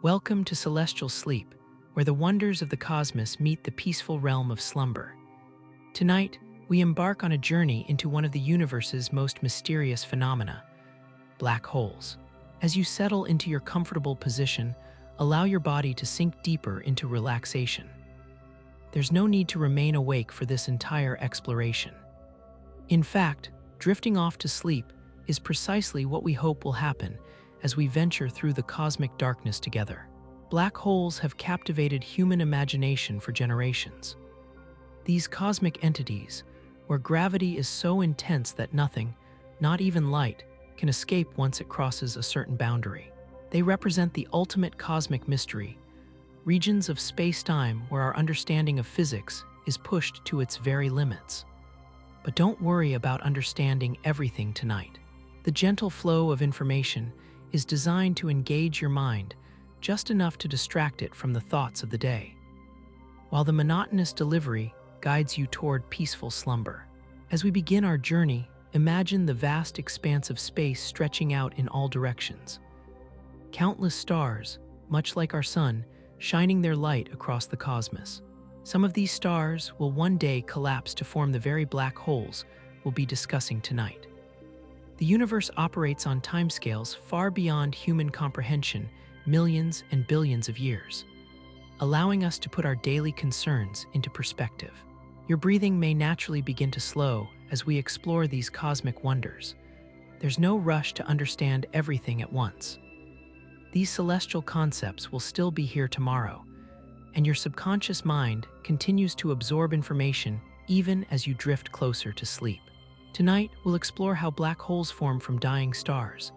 Welcome to celestial sleep, where the wonders of the cosmos meet the peaceful realm of slumber. Tonight, we embark on a journey into one of the universe's most mysterious phenomena, black holes. As you settle into your comfortable position, allow your body to sink deeper into relaxation. There's no need to remain awake for this entire exploration. In fact, drifting off to sleep is precisely what we hope will happen as we venture through the cosmic darkness together. Black holes have captivated human imagination for generations. These cosmic entities, where gravity is so intense that nothing, not even light, can escape once it crosses a certain boundary. They represent the ultimate cosmic mystery, regions of space-time where our understanding of physics is pushed to its very limits. But don't worry about understanding everything tonight. The gentle flow of information is designed to engage your mind just enough to distract it from the thoughts of the day, while the monotonous delivery guides you toward peaceful slumber. As we begin our journey, imagine the vast expanse of space stretching out in all directions. Countless stars, much like our sun, shining their light across the cosmos. Some of these stars will one day collapse to form the very black holes we'll be discussing tonight. The universe operates on timescales far beyond human comprehension, millions and billions of years, allowing us to put our daily concerns into perspective. Your breathing may naturally begin to slow as we explore these cosmic wonders. There's no rush to understand everything at once. These celestial concepts will still be here tomorrow, and your subconscious mind continues to absorb information even as you drift closer to sleep. Tonight, we'll explore how black holes form from dying stars,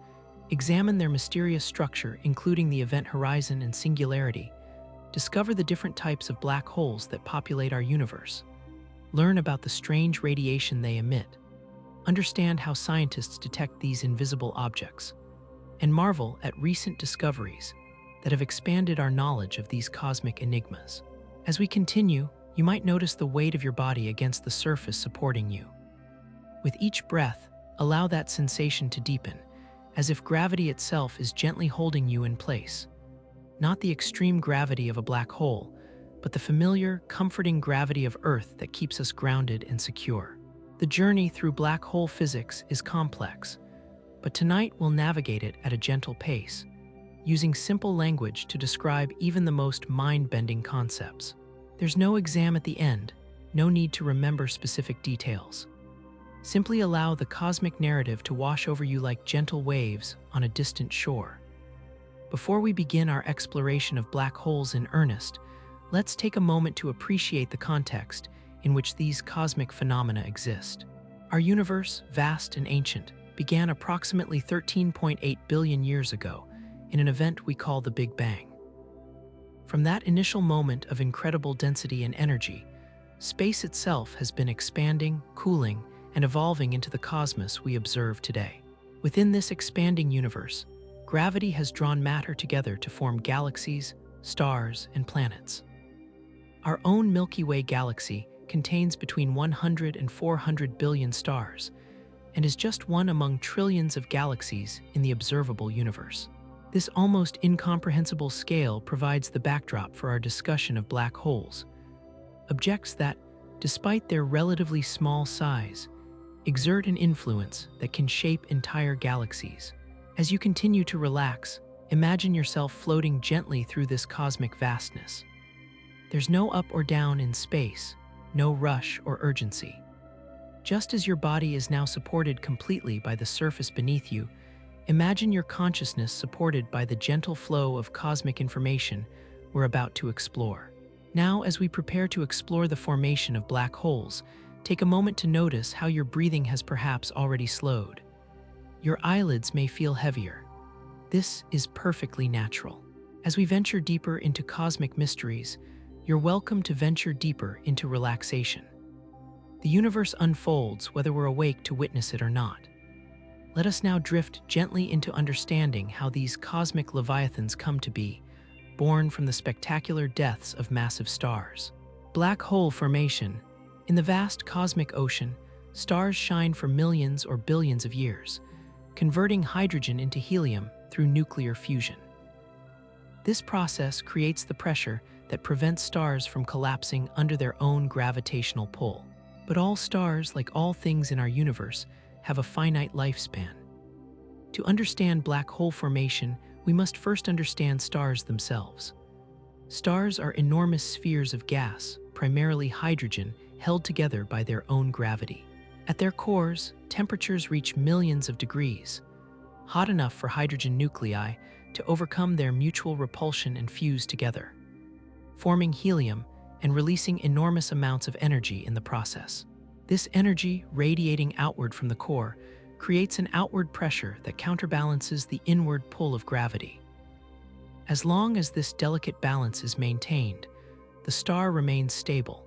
examine their mysterious structure, including the event horizon and singularity, discover the different types of black holes that populate our universe, learn about the strange radiation they emit, understand how scientists detect these invisible objects, and marvel at recent discoveries that have expanded our knowledge of these cosmic enigmas. As we continue, you might notice the weight of your body against the surface supporting you. With each breath, allow that sensation to deepen, as if gravity itself is gently holding you in place. Not the extreme gravity of a black hole, but the familiar, comforting gravity of Earth that keeps us grounded and secure. The journey through black hole physics is complex, but tonight we'll navigate it at a gentle pace, using simple language to describe even the most mind-bending concepts. There's no exam at the end, no need to remember specific details. Simply allow the cosmic narrative to wash over you like gentle waves on a distant shore. Before we begin our exploration of black holes in earnest, let's take a moment to appreciate the context in which these cosmic phenomena exist. Our universe, vast and ancient, began approximately 13.8 billion years ago in an event we call the Big Bang. From that initial moment of incredible density and energy, space itself has been expanding, cooling, and evolving into the cosmos we observe today. Within this expanding universe, gravity has drawn matter together to form galaxies, stars, and planets. Our own Milky Way galaxy contains between 100 and 400 billion stars, and is just one among trillions of galaxies in the observable universe. This almost incomprehensible scale provides the backdrop for our discussion of black holes, objects that, despite their relatively small size, exert an influence that can shape entire galaxies. As you continue to relax, imagine yourself floating gently through this cosmic vastness. There's no up or down in space, no rush or urgency. Just as your body is now supported completely by the surface beneath you, imagine your consciousness supported by the gentle flow of cosmic information we're about to explore. Now, as we prepare to explore the formation of black holes, take a moment to notice how your breathing has perhaps already slowed. Your eyelids may feel heavier. This is perfectly natural. As we venture deeper into cosmic mysteries, you're welcome to venture deeper into relaxation. The universe unfolds whether we're awake to witness it or not. Let us now drift gently into understanding how these cosmic leviathans come to be, born from the spectacular deaths of massive stars. Black hole formation. In the vast cosmic ocean, stars shine for millions or billions of years, converting hydrogen into helium through nuclear fusion. This process creates the pressure that prevents stars from collapsing under their own gravitational pull. But all stars, like all things in our universe, have a finite lifespan. To understand black hole formation, we must first understand stars themselves. Stars are enormous spheres of gas, primarily hydrogen, held together by their own gravity. At their cores, temperatures reach millions of degrees, hot enough for hydrogen nuclei to overcome their mutual repulsion and fuse together, forming helium and releasing enormous amounts of energy in the process. This energy, radiating outward from the core, creates an outward pressure that counterbalances the inward pull of gravity. As long as this delicate balance is maintained, the star remains stable,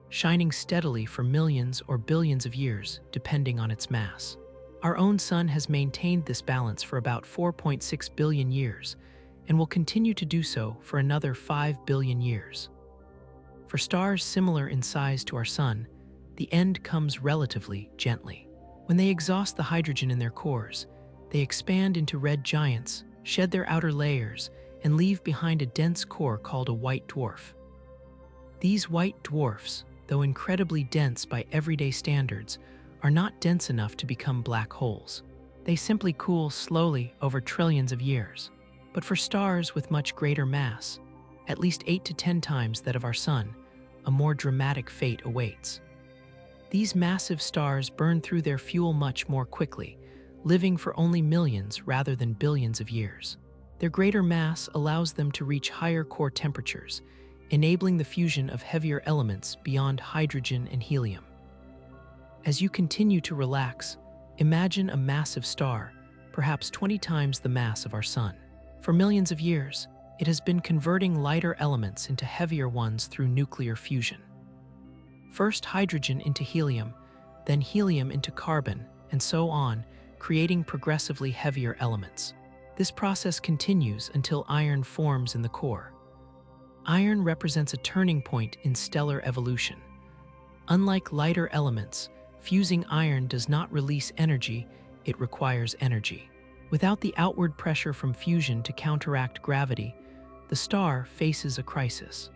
shining steadily for millions or billions of years, depending on its mass. Our own sun has maintained this balance for about 4.6 billion years and will continue to do so for another 5 billion years. For stars similar in size to our sun, the end comes relatively gently. When they exhaust the hydrogen in their cores, they expand into red giants, shed their outer layers, and leave behind a dense core called a white dwarf. These white dwarfs, though incredibly dense by everyday standards, are not dense enough to become black holes. They simply cool slowly over trillions of years. But for stars with much greater mass, at least 8 to 10 times that of our sun, a more dramatic fate awaits. These massive stars burn through their fuel much more quickly, living for only millions rather than billions of years. Their greater mass allows them to reach higher core temperatures, enabling the fusion of heavier elements beyond hydrogen and helium. As you continue to relax, imagine a massive star, perhaps 20 times the mass of our sun. For millions of years, it has been converting lighter elements into heavier ones through nuclear fusion. First hydrogen into helium, then helium into carbon, and so on, creating progressively heavier elements. This process continues until iron forms in the core. Iron represents a turning point in stellar evolution. Unlike lighter elements, fusing iron does not release energy, it requires energy. Without the outward pressure from fusion to counteract gravity, the star faces a crisis.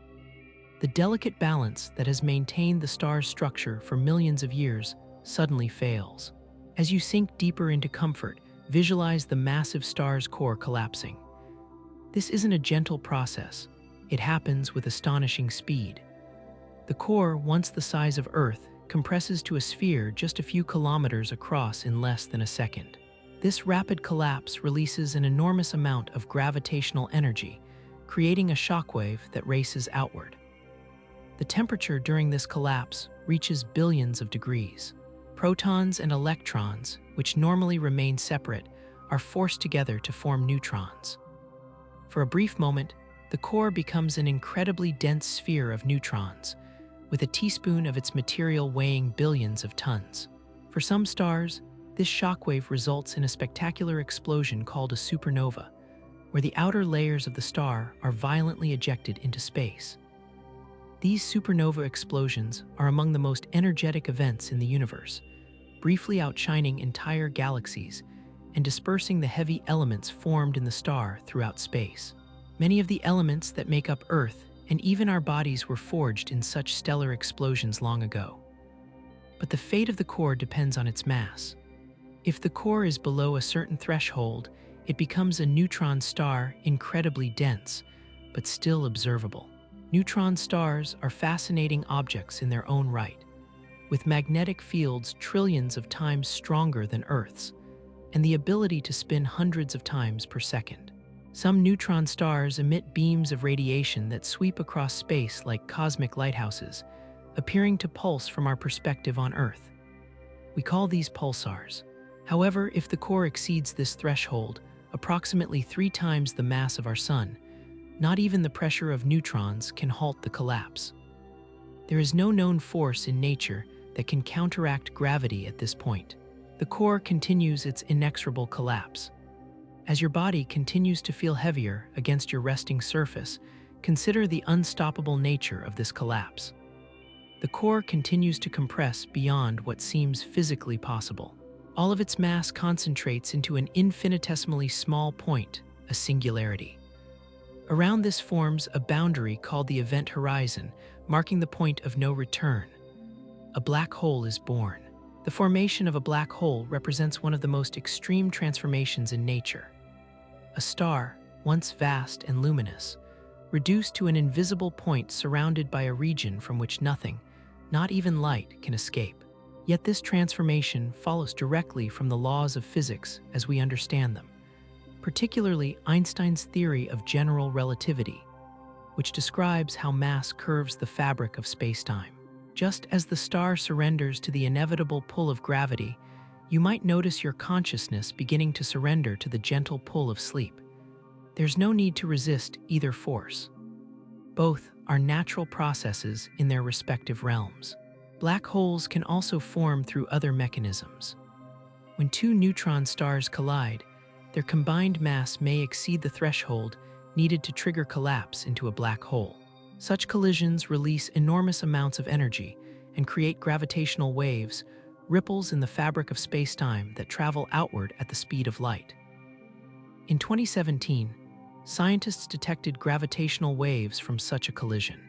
The delicate balance that has maintained the star's structure for millions of years suddenly fails. As you sink deeper into comfort, visualize the massive star's core collapsing. This isn't a gentle process. It happens with astonishing speed. The core, once the size of Earth, compresses to a sphere just a few kilometers across in less than a second. This rapid collapse releases an enormous amount of gravitational energy, creating a shockwave that races outward. The temperature during this collapse reaches billions of degrees. Protons and electrons, which normally remain separate, are forced together to form neutrons. For a brief moment, the core becomes an incredibly dense sphere of neutrons, with a teaspoon of its material weighing billions of tons. For some stars, this shockwave results in a spectacular explosion called a supernova, where the outer layers of the star are violently ejected into space. These supernova explosions are among the most energetic events in the universe, briefly outshining entire galaxies and dispersing the heavy elements formed in the star throughout space. Many of the elements that make up Earth and even our bodies were forged in such stellar explosions long ago. But the fate of the core depends on its mass. If the core is below a certain threshold, it becomes a neutron star, incredibly dense, but still observable. Neutron stars are fascinating objects in their own right, with magnetic fields trillions of times stronger than Earth's, and the ability to spin hundreds of times per second. Some neutron stars emit beams of radiation that sweep across space like cosmic lighthouses, appearing to pulse from our perspective on Earth. We call these pulsars. However, if the core exceeds this threshold, approximately 3 times the mass of our sun, not even the pressure of neutrons can halt the collapse. There is no known force in nature that can counteract gravity at this point. The core continues its inexorable collapse. As your body continues to feel heavier against your resting surface, consider the unstoppable nature of this collapse. The core continues to compress beyond what seems physically possible. All of its mass concentrates into an infinitesimally small point, a singularity. Around this forms a boundary called the event horizon, marking the point of no return. A black hole is born. The formation of a black hole represents one of the most extreme transformations in nature. A star, once vast and luminous, reduced to an invisible point surrounded by a region from which nothing, not even light, can escape. Yet this transformation follows directly from the laws of physics as we understand them, particularly Einstein's theory of general relativity, which describes how mass curves the fabric of space-time. Just as the star surrenders to the inevitable pull of gravity, you might notice your consciousness beginning to surrender to the gentle pull of sleep. There's no need to resist either force. Both are natural processes in their respective realms. Black holes can also form through other mechanisms. When two neutron stars collide, their combined mass may exceed the threshold needed to trigger collapse into a black hole. Such collisions release enormous amounts of energy and create gravitational waves, ripples in the fabric of space-time that travel outward at the speed of light. In 2017, scientists detected gravitational waves from such a collision,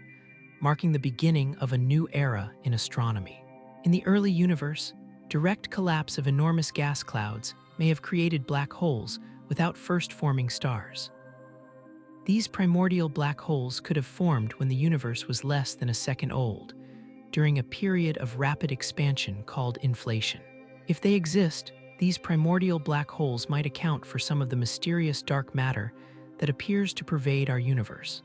marking the beginning of a new era in astronomy. In the early universe, direct collapse of enormous gas clouds may have created black holes without first forming stars. These primordial black holes could have formed when the universe was less than a second old, during a period of rapid expansion called inflation. If they exist, these primordial black holes might account for some of the mysterious dark matter that appears to pervade our universe.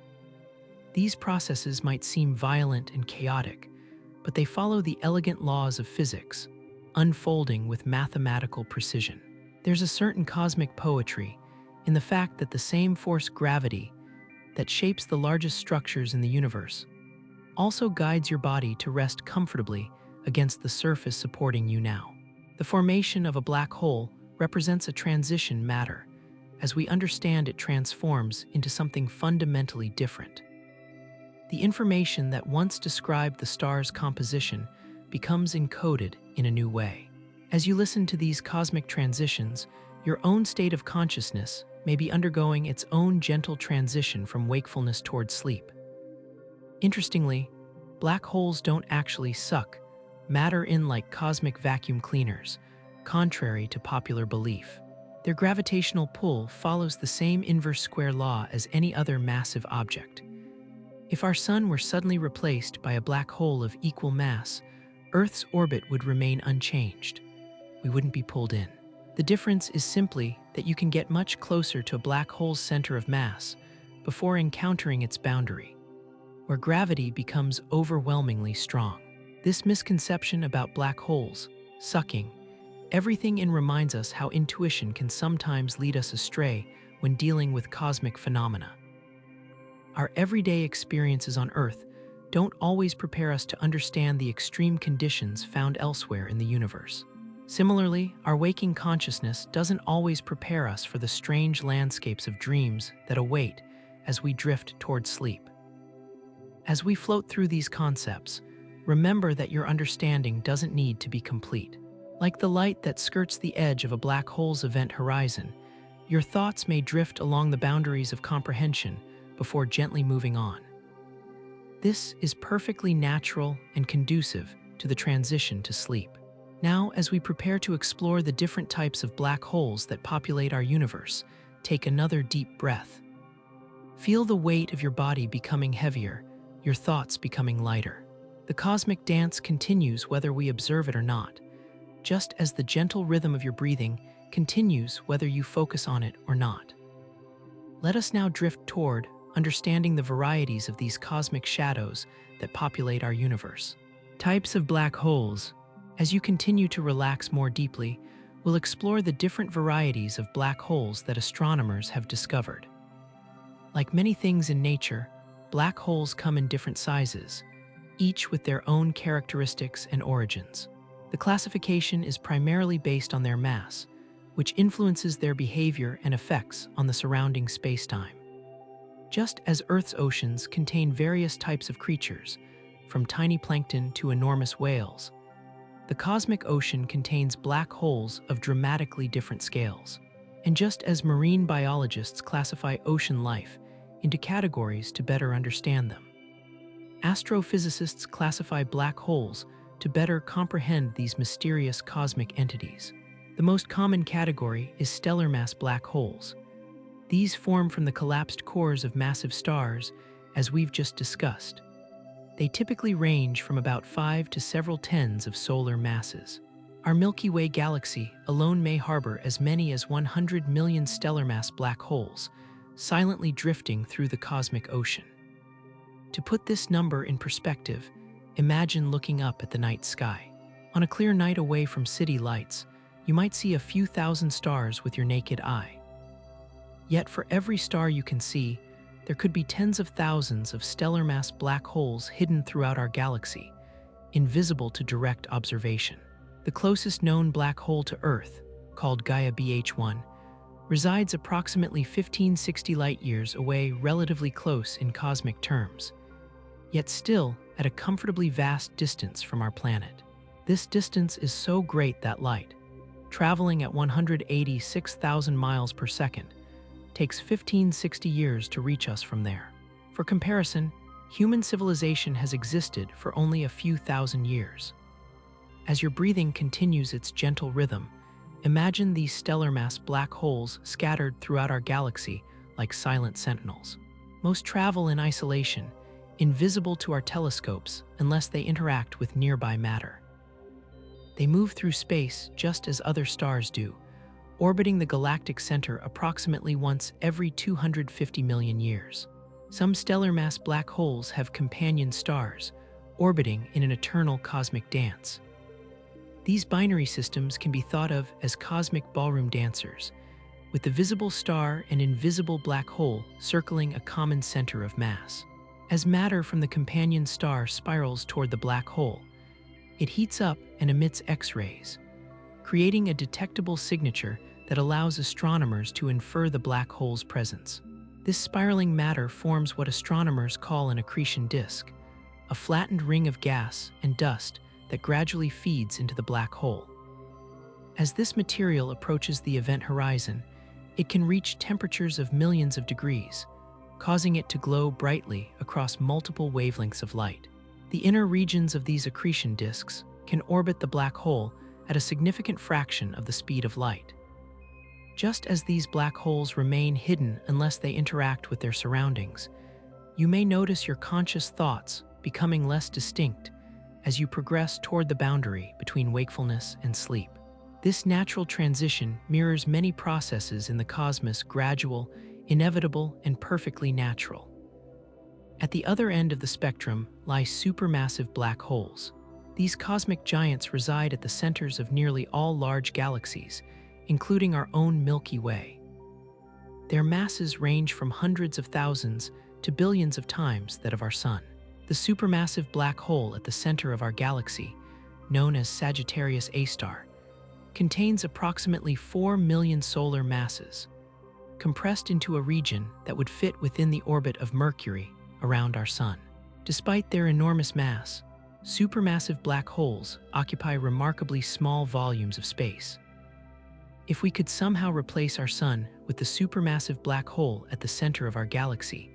These processes might seem violent and chaotic, but they follow the elegant laws of physics, unfolding with mathematical precision. There's a certain cosmic poetry in the fact that the same force gravity that shapes the largest structures in the universe also guides your body to rest comfortably against the surface supporting you now. The formation of a black hole represents a transition matter. As we understand, it transforms into something fundamentally different. The information that once described the star's composition becomes encoded in a new way. As you listen to these cosmic transitions, your own state of consciousness may be undergoing its own gentle transition from wakefulness toward sleep. Interestingly, black holes don't actually suck matter in like cosmic vacuum cleaners, contrary to popular belief. Their gravitational pull follows the same inverse square law as any other massive object. If our sun were suddenly replaced by a black hole of equal mass, Earth's orbit would remain unchanged. We wouldn't be pulled in. The difference is simply that you can get much closer to a black hole's center of mass before encountering its boundary, where gravity becomes overwhelmingly strong. This misconception about black holes, sucking, everything in reminds us how intuition can sometimes lead us astray when dealing with cosmic phenomena. Our everyday experiences on Earth don't always prepare us to understand the extreme conditions found elsewhere in the universe. Similarly, our waking consciousness doesn't always prepare us for the strange landscapes of dreams that await as we drift toward sleep. As we float through these concepts, remember that your understanding doesn't need to be complete. Like the light that skirts the edge of a black hole's event horizon, your thoughts may drift along the boundaries of comprehension before gently moving on. This is perfectly natural and conducive to the transition to sleep. Now, as we prepare to explore the different types of black holes that populate our universe, take another deep breath. Feel the weight of your body becoming heavier, your thoughts becoming lighter. The cosmic dance continues whether we observe it or not, just as the gentle rhythm of your breathing continues whether you focus on it or not. Let us now drift toward understanding the varieties of these cosmic shadows that populate our universe. Types of black holes. As you continue to relax more deeply, we'll explore the different varieties of black holes that astronomers have discovered. Like many things in nature, black holes come in different sizes, each with their own characteristics and origins. The classification is primarily based on their mass, which influences their behavior and effects on the surrounding space-time. Just as Earth's oceans contain various types of creatures, from tiny plankton to enormous whales, the cosmic ocean contains black holes of dramatically different scales. And just as marine biologists classify ocean life into categories to better understand them. Astrophysicists classify black holes to better comprehend these mysterious cosmic entities. The most common category is stellar mass black holes. These form from the collapsed cores of massive stars, as we've just discussed. They typically range from about 5 to several tens of solar masses. Our Milky Way galaxy alone may harbor as many as 100 million stellar mass black holes, silently drifting through the cosmic ocean. To put this number in perspective, imagine looking up at the night sky. On a clear night away from city lights, you might see a few thousand stars with your naked eye. Yet for every star you can see, there could be tens of thousands of stellar mass black holes hidden throughout our galaxy, invisible to direct observation. The closest known black hole to Earth, called Gaia BH1, resides approximately 1560 light-years away, relatively close in cosmic terms, yet still at a comfortably vast distance from our planet. This distance is so great that light, traveling at 186,000 miles per second, takes 1560 years to reach us from there. For comparison, human civilization has existed for only a few thousand years. As your breathing continues its gentle rhythm, imagine these stellar mass black holes scattered throughout our galaxy like silent sentinels. Most travel in isolation, invisible to our telescopes unless they interact with nearby matter. They move through space just as other stars do, orbiting the galactic center approximately once every 250 million years. Some stellar mass black holes have companion stars, orbiting in an eternal cosmic dance. These binary systems can be thought of as cosmic ballroom dancers, with the visible star and invisible black hole circling a common center of mass. As matter from the companion star spirals toward the black hole, it heats up and emits X-rays, creating a detectable signature that allows astronomers to infer the black hole's presence. This spiraling matter forms what astronomers call an accretion disk, a flattened ring of gas and dust that gradually feeds into the black hole. As this material approaches the event horizon, it can reach temperatures of millions of degrees, causing it to glow brightly across multiple wavelengths of light. The inner regions of these accretion disks can orbit the black hole at a significant fraction of the speed of light. Just as these black holes remain hidden unless they interact with their surroundings, you may notice your conscious thoughts becoming less distinct as you progress toward the boundary between wakefulness and sleep. This natural transition mirrors many processes in the cosmos: gradual, inevitable, and perfectly natural. At the other end of the spectrum lie supermassive black holes. These cosmic giants reside at the centers of nearly all large galaxies, including our own Milky Way. Their masses range from hundreds of thousands to billions of times that of our Sun. The supermassive black hole at the center of our galaxy, known as Sagittarius A star, contains approximately 4 million solar masses, compressed into a region that would fit within the orbit of Mercury around our Sun. Despite their enormous mass, supermassive black holes occupy remarkably small volumes of space. If we could somehow replace our Sun with the supermassive black hole at the center of our galaxy,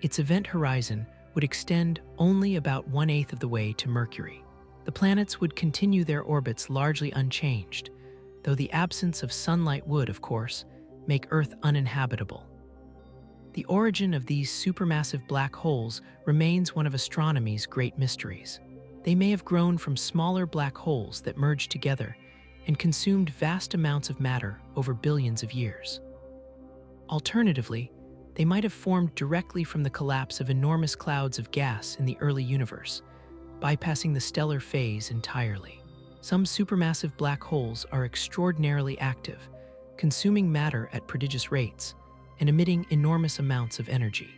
its event horizon would extend only about 1/8 of the way to Mercury. The planets would continue their orbits largely unchanged, though the absence of sunlight would, of course, make Earth uninhabitable. The origin of these supermassive black holes remains one of astronomy's great mysteries. They may have grown from smaller black holes that merged together and consumed vast amounts of matter over billions of years. Alternatively, they might have formed directly from the collapse of enormous clouds of gas in the early universe, bypassing the stellar phase entirely. Some supermassive black holes are extraordinarily active, consuming matter at prodigious rates and emitting enormous amounts of energy.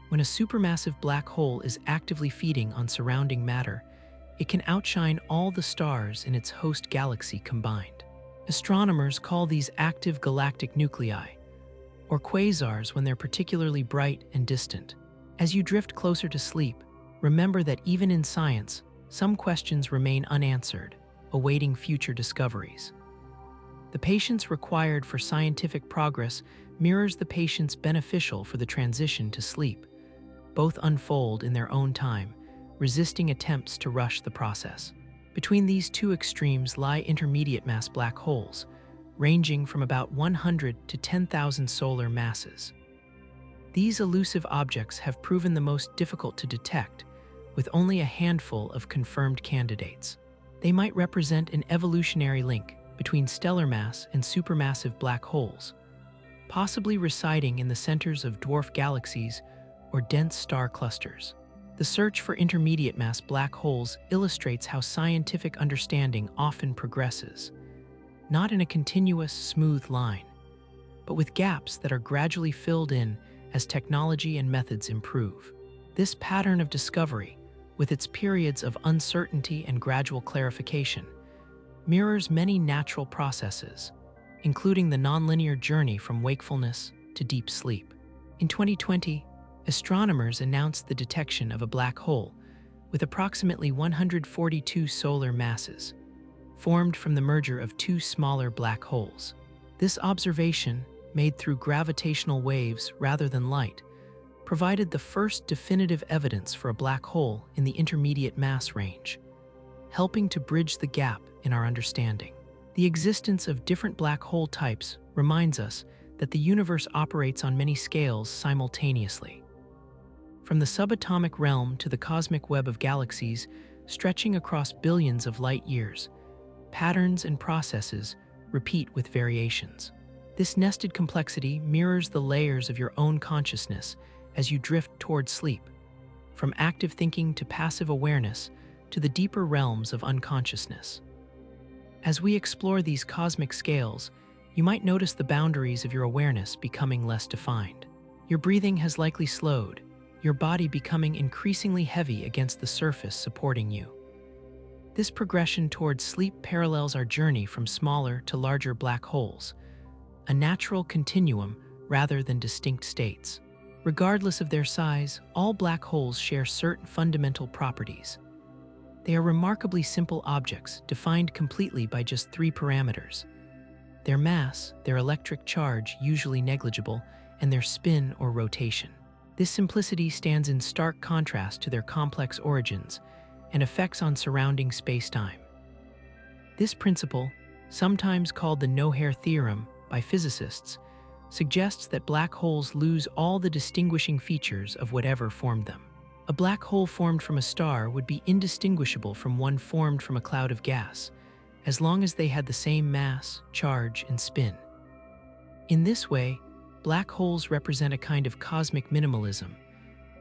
When a supermassive black hole is actively feeding on surrounding matter, it can outshine all the stars in its host galaxy combined. Astronomers call these active galactic nuclei, or quasars, when they're particularly bright and distant. As you drift closer to sleep, remember that even in science, some questions remain unanswered, awaiting future discoveries. The patience required for scientific progress mirrors the patience beneficial for the transition to sleep. Both unfold in their own time, resisting attempts to rush the process. Between these two extremes lie intermediate mass black holes, ranging from about 100 to 10,000 solar masses. These elusive objects have proven the most difficult to detect, with only a handful of confirmed candidates. They might represent an evolutionary link between stellar mass and supermassive black holes, possibly residing in the centers of dwarf galaxies or dense star clusters. The search for intermediate mass black holes illustrates how scientific understanding often progresses, not in a continuous, smooth line, but with gaps that are gradually filled in as technology and methods improve. This pattern of discovery, with its periods of uncertainty and gradual clarification, mirrors many natural processes, including the nonlinear journey from wakefulness to deep sleep. In 2020, astronomers announced the detection of a black hole with approximately 142 solar masses, formed from the merger of two smaller black holes. This observation, made through gravitational waves rather than light, provided the first definitive evidence for a black hole in the intermediate mass range, helping to bridge the gap in our understanding. The existence of different black hole types reminds us that the universe operates on many scales simultaneously. From the subatomic realm to the cosmic web of galaxies stretching across billions of light years, patterns and processes repeat with variations. This nested complexity mirrors the layers of your own consciousness as you drift toward sleep, from active thinking to passive awareness to the deeper realms of unconsciousness. As we explore these cosmic scales, you might notice the boundaries of your awareness becoming less defined. Your breathing has likely slowed, your body becoming increasingly heavy against the surface supporting you. This progression towards sleep parallels our journey from smaller to larger black holes, a natural continuum rather than distinct states. Regardless of their size, all black holes share certain fundamental properties. They are remarkably simple objects defined completely by just three parameters: their mass, their electric charge, usually negligible, and their spin or rotation. This simplicity stands in stark contrast to their complex origins and effects on surrounding space-time. This principle, sometimes called the no-hair theorem by physicists, suggests that black holes lose all the distinguishing features of whatever formed them. A black hole formed from a star would be indistinguishable from one formed from a cloud of gas, as long as they had the same mass, charge, and spin. In this way, black holes represent a kind of cosmic minimalism,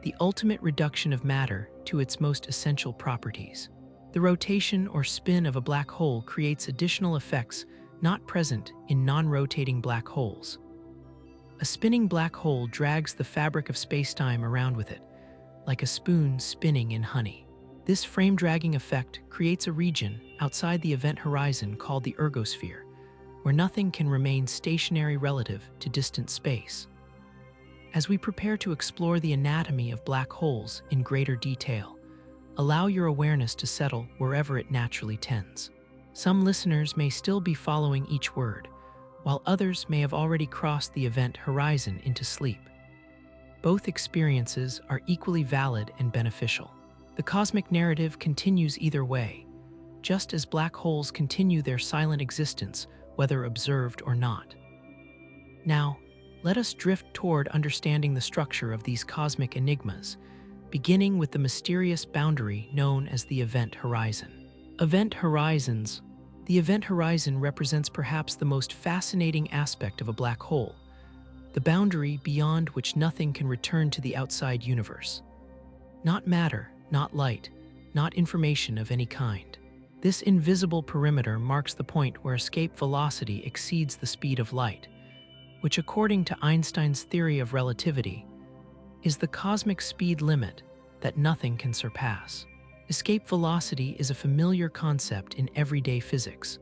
the ultimate reduction of matter to its most essential properties. The rotation or spin of a black hole creates additional effects not present in non-rotating black holes. A spinning black hole drags the fabric of spacetime around with it, like a spoon spinning in honey. This frame-dragging effect creates a region outside the event horizon called the ergosphere, where nothing can remain stationary relative to distant space. As we prepare to explore the anatomy of black holes in greater detail, allow your awareness to settle wherever it naturally tends. Some listeners may still be following each word, while others may have already crossed the event horizon into sleep. Both experiences are equally valid and beneficial. The cosmic narrative continues either way, just as black holes continue their silent existence, whether observed or not. Now, let us drift toward understanding the structure of these cosmic enigmas, beginning with the mysterious boundary known as the event horizon. Event horizons. The event horizon represents perhaps the most fascinating aspect of a black hole, the boundary beyond which nothing can return to the outside universe. Not matter, not light, not information of any kind. This invisible perimeter marks the point where escape velocity exceeds the speed of light, which, according to Einstein's theory of relativity, is the cosmic speed limit that nothing can surpass. Escape velocity is a familiar concept in everyday physics.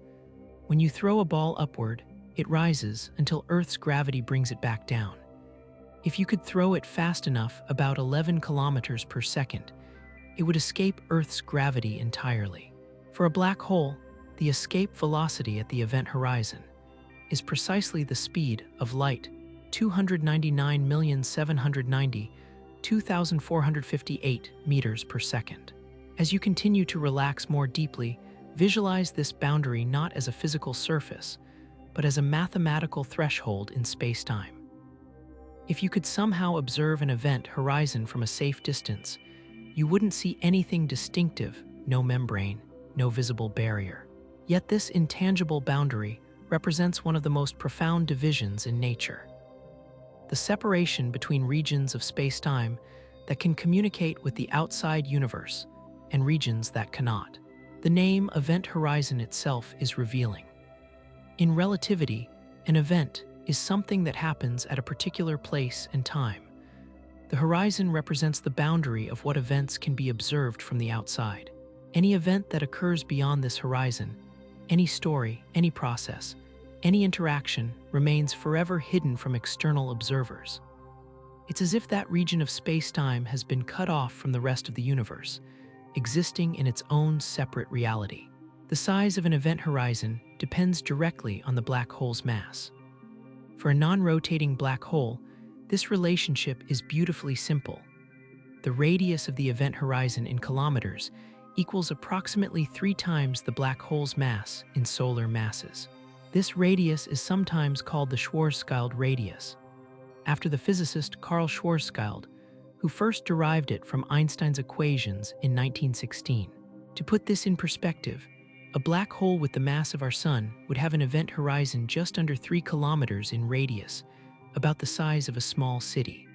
When you throw a ball upward, it rises until Earth's gravity brings it back down. If you could throw it fast enough, about 11 kilometers per second, it would escape Earth's gravity entirely. For a black hole, the escape velocity at the event horizon is precisely the speed of light, 299,790,2,458 meters per second. As you continue to relax more deeply, visualize this boundary not as a physical surface, but as a mathematical threshold in space-time. If you could somehow observe an event horizon from a safe distance, you wouldn't see anything distinctive, no membrane, no visible barrier. Yet this intangible boundary represents one of the most profound divisions in nature. The separation between regions of space-time that can communicate with the outside universe and regions that cannot. The name event horizon itself is revealing. In relativity, an event is something that happens at a particular place and time. The horizon represents the boundary of what events can be observed from the outside. Any event that occurs beyond this horizon, any story, any process, any interaction remains forever hidden from external observers. It's as if that region of space-time has been cut off from the rest of the universe, existing in its own separate reality. The size of an event horizon depends directly on the black hole's mass. For a non-rotating black hole, this relationship is beautifully simple. The radius of the event horizon in kilometers equals approximately 3 times the black hole's mass in solar masses. This radius is sometimes called the Schwarzschild radius, after the physicist Carl Schwarzschild, who first derived it from Einstein's equations in 1916. To put this in perspective, a black hole with the mass of our Sun would have an event horizon just under 3 kilometers in radius, about the size of a small city.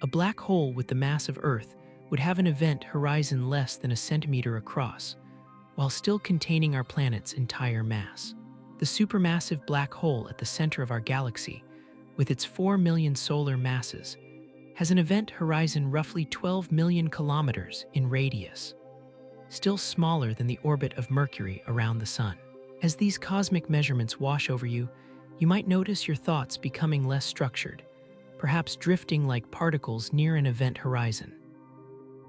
A black hole with the mass of Earth would have an event horizon less than a centimeter across, while still containing our planet's entire mass. The supermassive black hole at the center of our galaxy, with its 4 million solar masses, has an event horizon roughly 12 million kilometers in radius, still smaller than the orbit of Mercury around the Sun. As these cosmic measurements wash over you, you might notice your thoughts becoming less structured, perhaps drifting like particles near an event horizon.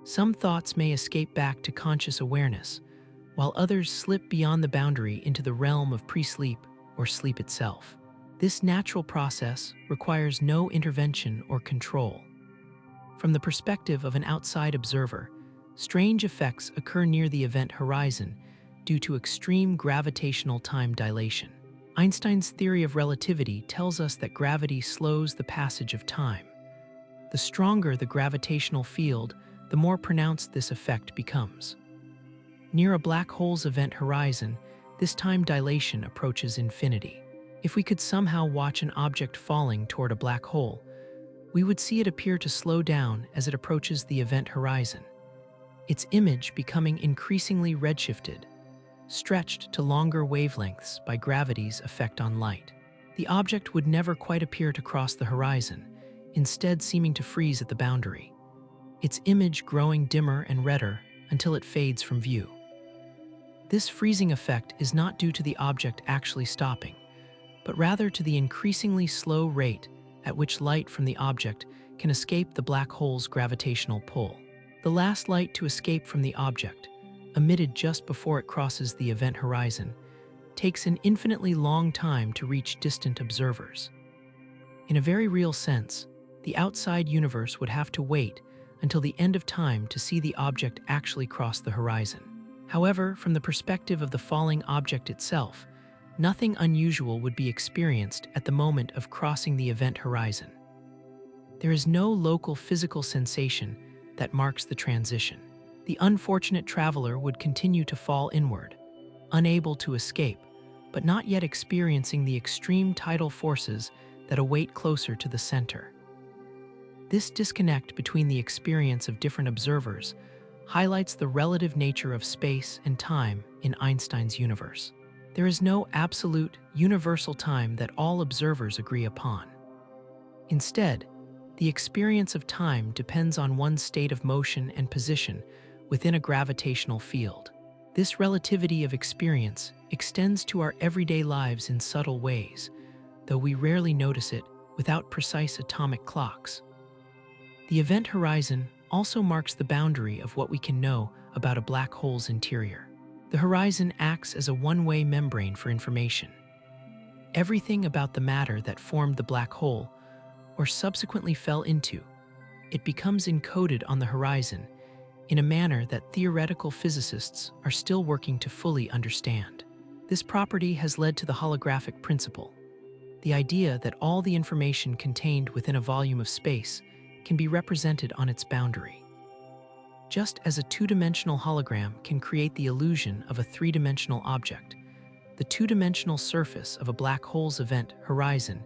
Some thoughts may escape back to conscious awareness, while others slip beyond the boundary into the realm of pre-sleep or sleep itself. This natural process requires no intervention or control. From the perspective of an outside observer, strange effects occur near the event horizon due to extreme gravitational time dilation. Einstein's theory of relativity tells us that gravity slows the passage of time. The stronger the gravitational field, the more pronounced this effect becomes. Near a black hole's event horizon, this time dilation approaches infinity. If we could somehow watch an object falling toward a black hole, we would see it appear to slow down as it approaches the event horizon, its image becoming increasingly redshifted, stretched to longer wavelengths by gravity's effect on light. The object would never quite appear to cross the horizon, instead seeming to freeze at the boundary, its image growing dimmer and redder until it fades from view. This freezing effect is not due to the object actually stopping, but rather to the increasingly slow rate at which light from the object can escape the black hole's gravitational pull. The last light to escape from the object, emitted just before it crosses the event horizon, takes an infinitely long time to reach distant observers. In a very real sense, the outside universe would have to wait until the end of time to see the object actually cross the horizon. However, from the perspective of the falling object itself, nothing unusual would be experienced at the moment of crossing the event horizon. There is no local physical sensation that marks the transition. The unfortunate traveler would continue to fall inward, unable to escape, but not yet experiencing the extreme tidal forces that await closer to the center. This disconnect between the experience of different observers highlights the relative nature of space and time in Einstein's universe. There is no absolute, universal time that all observers agree upon. Instead, the experience of time depends on one's state of motion and position within a gravitational field. This relativity of experience extends to our everyday lives in subtle ways, though we rarely notice it without precise atomic clocks. The event horizon also marks the boundary of what we can know about a black hole's interior. The horizon acts as a one-way membrane for information. Everything about the matter that formed the black hole, or subsequently fell into, it becomes encoded on the horizon in a manner that theoretical physicists are still working to fully understand. This property has led to the holographic principle, the idea that all the information contained within a volume of space can be represented on its boundary. Just as a two-dimensional hologram can create the illusion of a three-dimensional object, the two-dimensional surface of a black hole's event horizon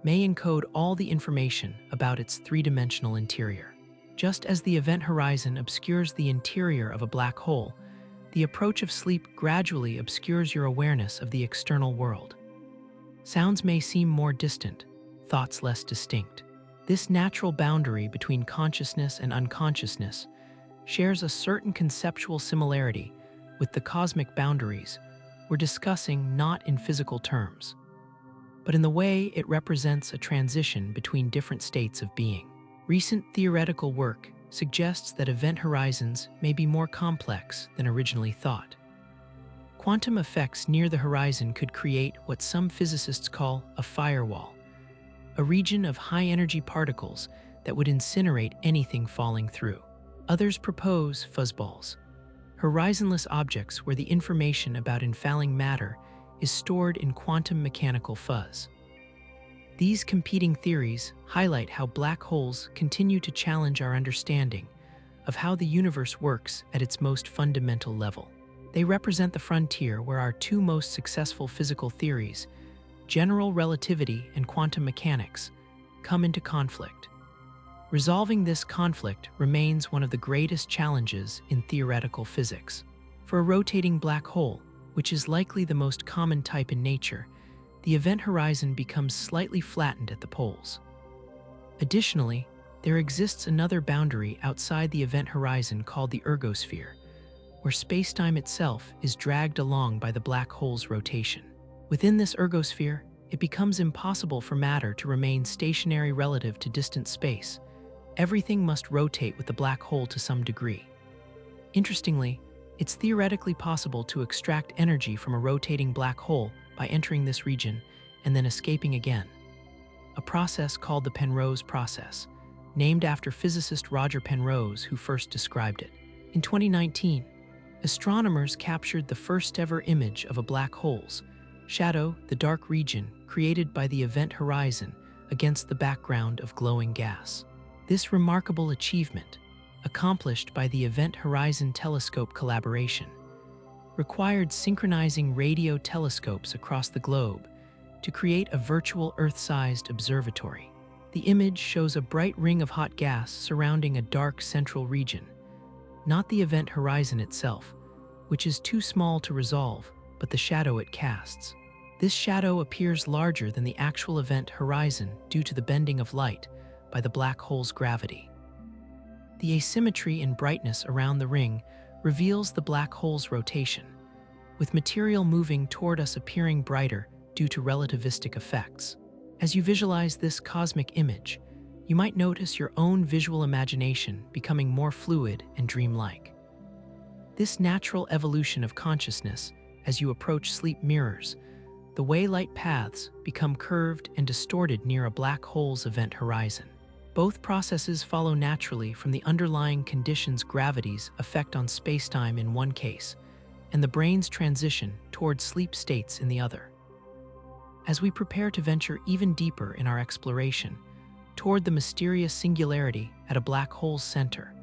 may encode all the information about its three-dimensional interior. Just as the event horizon obscures the interior of a black hole, the approach of sleep gradually obscures your awareness of the external world. Sounds may seem more distant, thoughts less distinct. This natural boundary between consciousness and unconsciousness shares a certain conceptual similarity with the cosmic boundaries we're discussing, not in physical terms, but in the way it represents a transition between different states of being. Recent theoretical work suggests that event horizons may be more complex than originally thought. Quantum effects near the horizon could create what some physicists call a firewall, a region of high-energy particles that would incinerate anything falling through. Others propose fuzzballs, horizonless objects where the information about infalling matter is stored in quantum mechanical fuzz. These competing theories highlight how black holes continue to challenge our understanding of how the universe works at its most fundamental level. They represent the frontier where our two most successful physical theories, general relativity and quantum mechanics, come into conflict. Resolving this conflict remains one of the greatest challenges in theoretical physics. For a rotating black hole, which is likely the most common type in nature, the event horizon becomes slightly flattened at the poles. Additionally, there exists another boundary outside the event horizon called the ergosphere, where spacetime itself is dragged along by the black hole's rotation. Within this ergosphere, it becomes impossible for matter to remain stationary relative to distant space. Everything must rotate with the black hole to some degree. Interestingly, it's theoretically possible to extract energy from a rotating black hole by entering this region and then escaping again, a process called the Penrose process, named after physicist Roger Penrose, who first described it. In 2019, astronomers captured the first-ever image of a black hole's shadow, the dark region created by the event horizon against the background of glowing gas. This remarkable achievement, accomplished by the Event Horizon Telescope collaboration, required synchronizing radio telescopes across the globe to create a virtual Earth-sized observatory. The image shows a bright ring of hot gas surrounding a dark central region, not the event horizon itself, which is too small to resolve, but the shadow it casts. This shadow appears larger than the actual event horizon due to the bending of light by the black hole's gravity. The asymmetry in brightness around the ring reveals the black hole's rotation, with material moving toward us appearing brighter due to relativistic effects. As you visualize this cosmic image, you might notice your own visual imagination becoming more fluid and dreamlike. This natural evolution of consciousness as you approach sleep mirrors the way light paths become curved and distorted near a black hole's event horizon. Both processes follow naturally from the underlying conditions gravity's effect on spacetime in one case, and the brain's transition toward sleep states in the other. As we prepare to venture even deeper in our exploration toward the mysterious singularity at a black hole's center,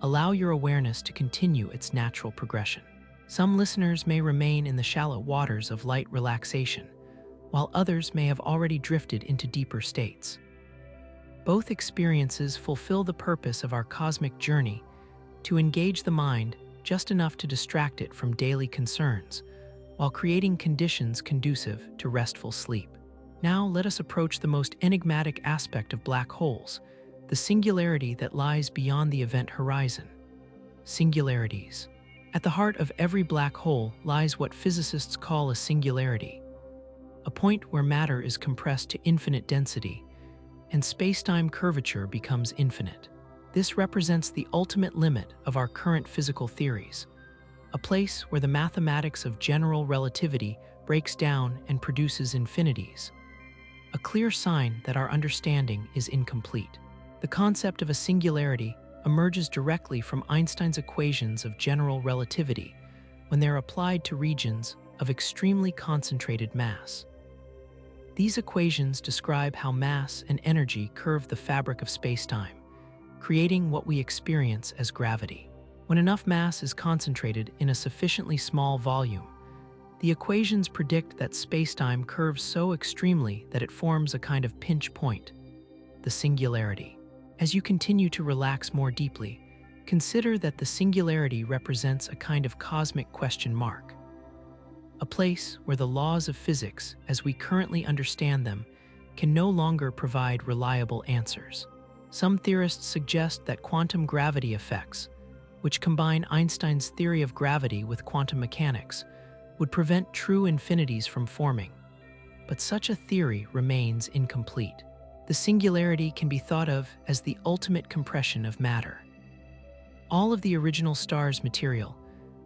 allow your awareness to continue its natural progression. Some listeners may remain in the shallow waters of light relaxation, while others may have already drifted into deeper states. Both experiences fulfill the purpose of our cosmic journey to engage the mind just enough to distract it from daily concerns, while creating conditions conducive to restful sleep. Now let us approach the most enigmatic aspect of black holes, the singularity that lies beyond the event horizon. Singularities. At the heart of every black hole lies what physicists call a singularity, a point where matter is compressed to infinite density and spacetime curvature becomes infinite. This represents the ultimate limit of our current physical theories, a place where the mathematics of general relativity breaks down and produces infinities, a clear sign that our understanding is incomplete. The concept of a singularity emerges directly from Einstein's equations of general relativity when they're applied to regions of extremely concentrated mass. These equations describe how mass and energy curve the fabric of spacetime, creating what we experience as gravity. When enough mass is concentrated in a sufficiently small volume, the equations predict that spacetime curves so extremely that it forms a kind of pinch point, the singularity. As you continue to relax more deeply, consider that the singularity represents a kind of cosmic question mark, a place where the laws of physics, as we currently understand them, can no longer provide reliable answers. Some theorists suggest that quantum gravity effects, which combine Einstein's theory of gravity with quantum mechanics, would prevent true infinities from forming. But such a theory remains incomplete. The singularity can be thought of as the ultimate compression of matter. All of the original star's material,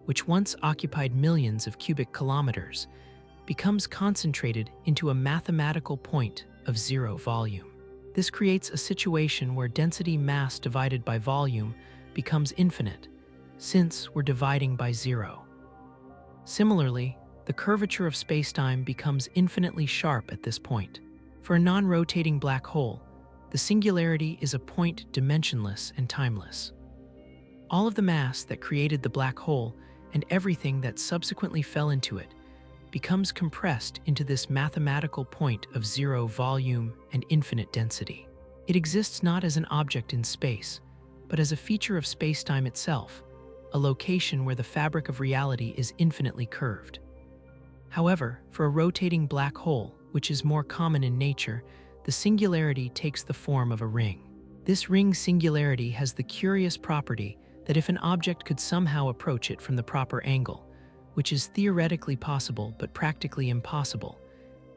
which once occupied millions of cubic kilometers, becomes concentrated into a mathematical point of zero volume. This creates a situation where density mass divided by volume becomes infinite, since we're dividing by zero. Similarly, the curvature of spacetime becomes infinitely sharp at this point. For a non-rotating black hole, the singularity is a point dimensionless and timeless. All of the mass that created the black hole and everything that subsequently fell into it becomes compressed into this mathematical point of zero volume and infinite density. It exists not as an object in space, but as a feature of spacetime itself, a location where the fabric of reality is infinitely curved. However, for a rotating black hole, which is more common in nature, the singularity takes the form of a ring. This ring singularity has the curious property that if an object could somehow approach it from the proper angle, which is theoretically possible but practically impossible,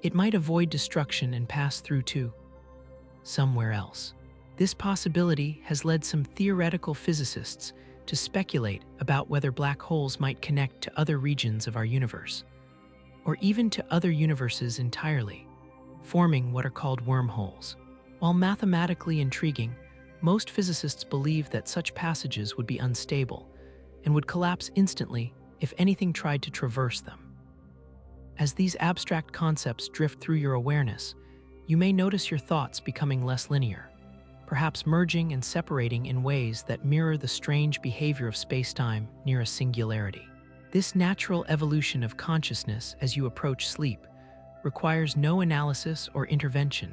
it might avoid destruction and pass through to somewhere else. This possibility has led some theoretical physicists to speculate about whether black holes might connect to other regions of our universe, or even to other universes entirely, forming what are called wormholes. While mathematically intriguing, most physicists believe that such passages would be unstable and would collapse instantly if anything tried to traverse them. As these abstract concepts drift through your awareness, you may notice your thoughts becoming less linear, perhaps merging and separating in ways that mirror the strange behavior of spacetime near a singularity. This natural evolution of consciousness as you approach sleep requires no analysis or intervention.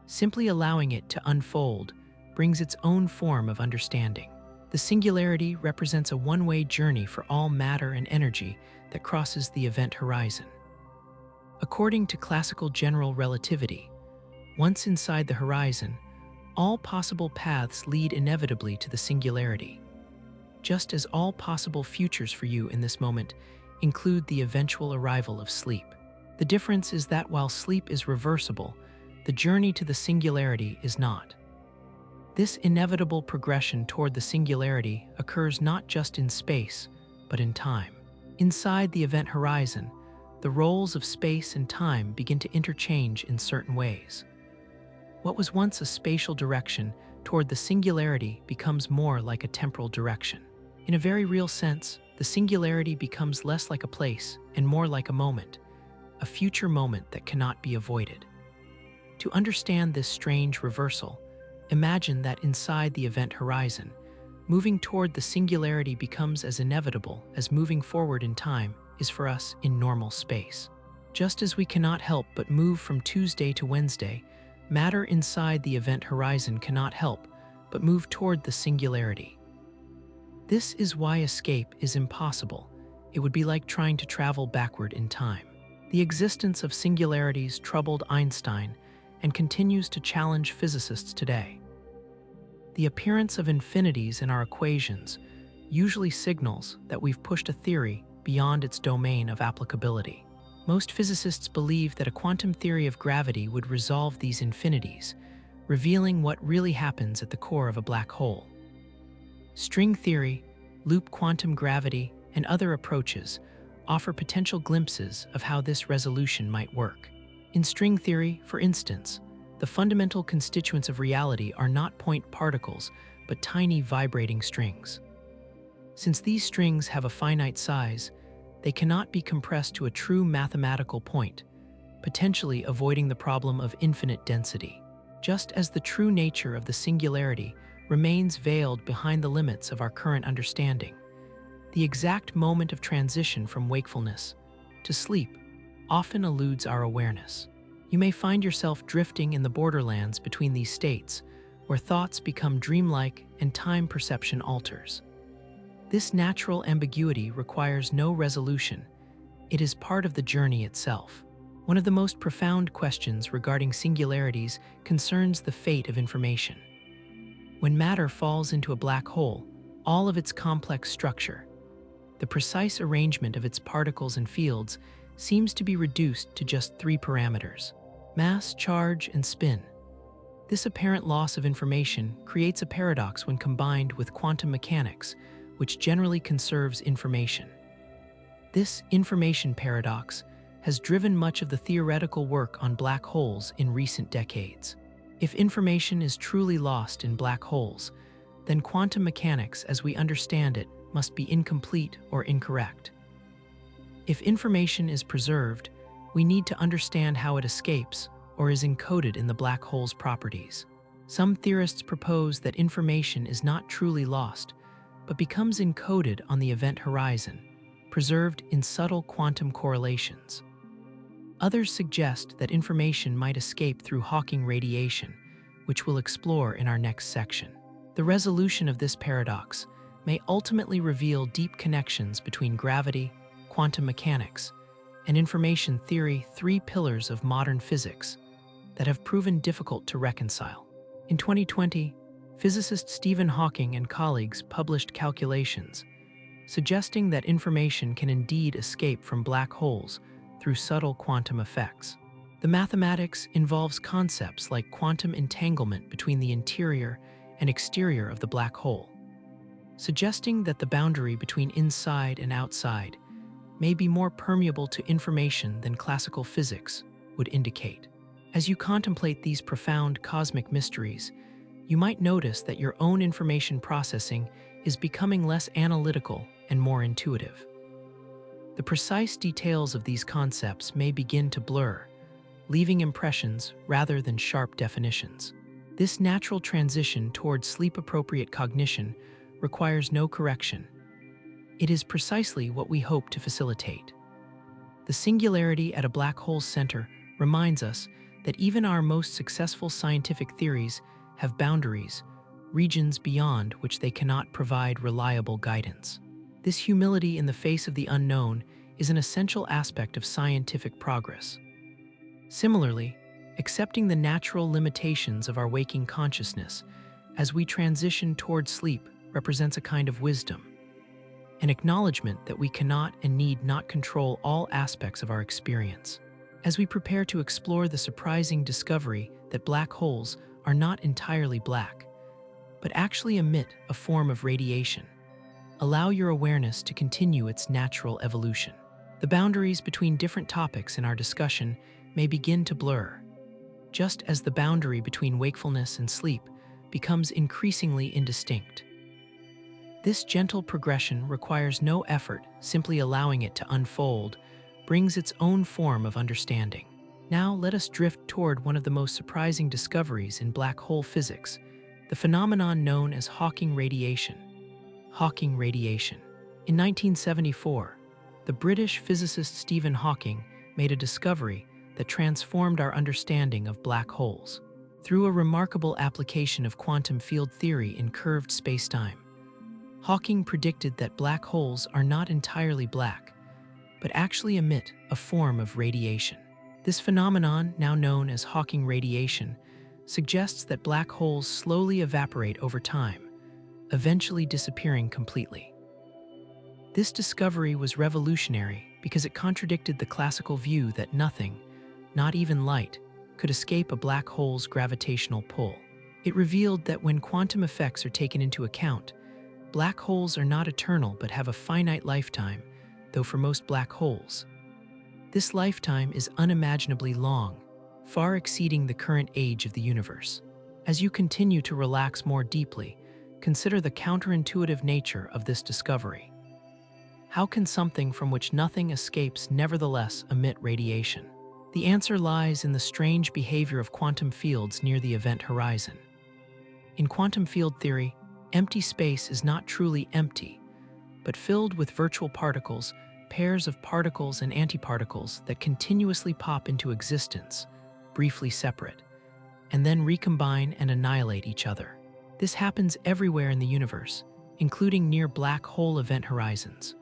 Simply allowing it to unfold brings its own form of understanding. The singularity represents a one-way journey for all matter and energy that crosses the event horizon. According to classical general relativity, once inside the horizon, all possible paths lead inevitably to the singularity, just as all possible futures for you in this moment include the eventual arrival of sleep. The difference is that while sleep is reversible, the journey to the singularity is not. This inevitable progression toward the singularity occurs not just in space, but in time. Inside the event horizon, the roles of space and time begin to interchange in certain ways. What was once a spatial direction toward the singularity becomes more like a temporal direction. In a very real sense, the singularity becomes less like a place and more like a moment, a future moment that cannot be avoided. To understand this strange reversal, imagine that inside the event horizon, moving toward the singularity becomes as inevitable as moving forward in time is for us in normal space. Just as we cannot help but move from Tuesday to Wednesday, matter inside the event horizon cannot help but move toward the singularity. This is why escape is impossible. It would be like trying to travel backward in time. The existence of singularities troubled Einstein and continues to challenge physicists today. The appearance of infinities in our equations usually signals that we've pushed a theory beyond its domain of applicability. Most physicists believe that a quantum theory of gravity would resolve these infinities, revealing what really happens at the core of a black hole. String theory, loop quantum gravity, and other approaches offer potential glimpses of how this resolution might work. In string theory, for instance, the fundamental constituents of reality are not point particles, but tiny vibrating strings. Since these strings have a finite size, they cannot be compressed to a true mathematical point, potentially avoiding the problem of infinite density. Just as the true nature of the singularity remains veiled behind the limits of our current understanding, the exact moment of transition from wakefulness to sleep often eludes our awareness. You may find yourself drifting in the borderlands between these states, where thoughts become dreamlike and time perception alters. This natural ambiguity requires no resolution. It is part of the journey itself. One of the most profound questions regarding singularities concerns the fate of information. When matter falls into a black hole, all of its complex structure, the precise arrangement of its particles and fields, seems to be reduced to just three parameters: mass, charge, and spin. This apparent loss of information creates a paradox when combined with quantum mechanics, which generally conserves information. This information paradox has driven much of the theoretical work on black holes in recent decades. If information is truly lost in black holes, then quantum mechanics as we understand it must be incomplete or incorrect. If information is preserved, we need to understand how it escapes or is encoded in the black hole's properties. Some theorists propose that information is not truly lost, but becomes encoded on the event horizon, preserved in subtle quantum correlations. Others suggest that information might escape through Hawking radiation, which we'll explore in our next section. The resolution of this paradox may ultimately reveal deep connections between gravity, quantum mechanics, and information theory, three pillars of modern physics that have proven difficult to reconcile. In 2020, physicist Stephen Hawking and colleagues published calculations suggesting that information can indeed escape from black holes through subtle quantum effects. The mathematics involves concepts like quantum entanglement between the interior and exterior of the black hole, suggesting that the boundary between inside and outside may be more permeable to information than classical physics would indicate. As you contemplate these profound cosmic mysteries, you might notice that your own information processing is becoming less analytical and more intuitive. The precise details of these concepts may begin to blur, leaving impressions rather than sharp definitions. This natural transition towards sleep-appropriate cognition requires no correction. It is precisely what we hope to facilitate. The singularity at a black hole's center reminds us that even our most successful scientific theories have boundaries, regions beyond which they cannot provide reliable guidance. This humility in the face of the unknown is an essential aspect of scientific progress. Similarly, accepting the natural limitations of our waking consciousness as we transition toward sleep represents a kind of wisdom, an acknowledgement that we cannot and need not control all aspects of our experience. As we prepare to explore the surprising discovery that black holes are not entirely black, but actually emit a form of radiation, allow your awareness to continue its natural evolution. The boundaries between different topics in our discussion may begin to blur, just as the boundary between wakefulness and sleep becomes increasingly indistinct. This gentle progression requires no effort, simply allowing it to unfold brings its own form of understanding. Now let us drift toward one of the most surprising discoveries in black hole physics, the phenomenon known as Hawking radiation. Hawking radiation. In 1974, the British physicist Stephen Hawking made a discovery that transformed our understanding of black holes. Through a remarkable application of quantum field theory in curved spacetime, Hawking predicted that black holes are not entirely black, but actually emit a form of radiation. This phenomenon, now known as Hawking radiation, suggests that black holes slowly evaporate over time, eventually disappearing completely. This discovery was revolutionary because it contradicted the classical view that nothing, not even light, could escape a black hole's gravitational pull. It revealed that when quantum effects are taken into account, black holes are not eternal but have a finite lifetime, though for most black holes, this lifetime is unimaginably long, far exceeding the current age of the universe. As you continue to relax more deeply, consider the counterintuitive nature of this discovery. How can something from which nothing escapes nevertheless emit radiation? The answer lies in the strange behavior of quantum fields near the event horizon. In quantum field theory, empty space is not truly empty, but filled with virtual particles, pairs of particles and antiparticles that continuously pop into existence, briefly separate, and then recombine and annihilate each other. This happens everywhere in the universe, including near black hole event horizons.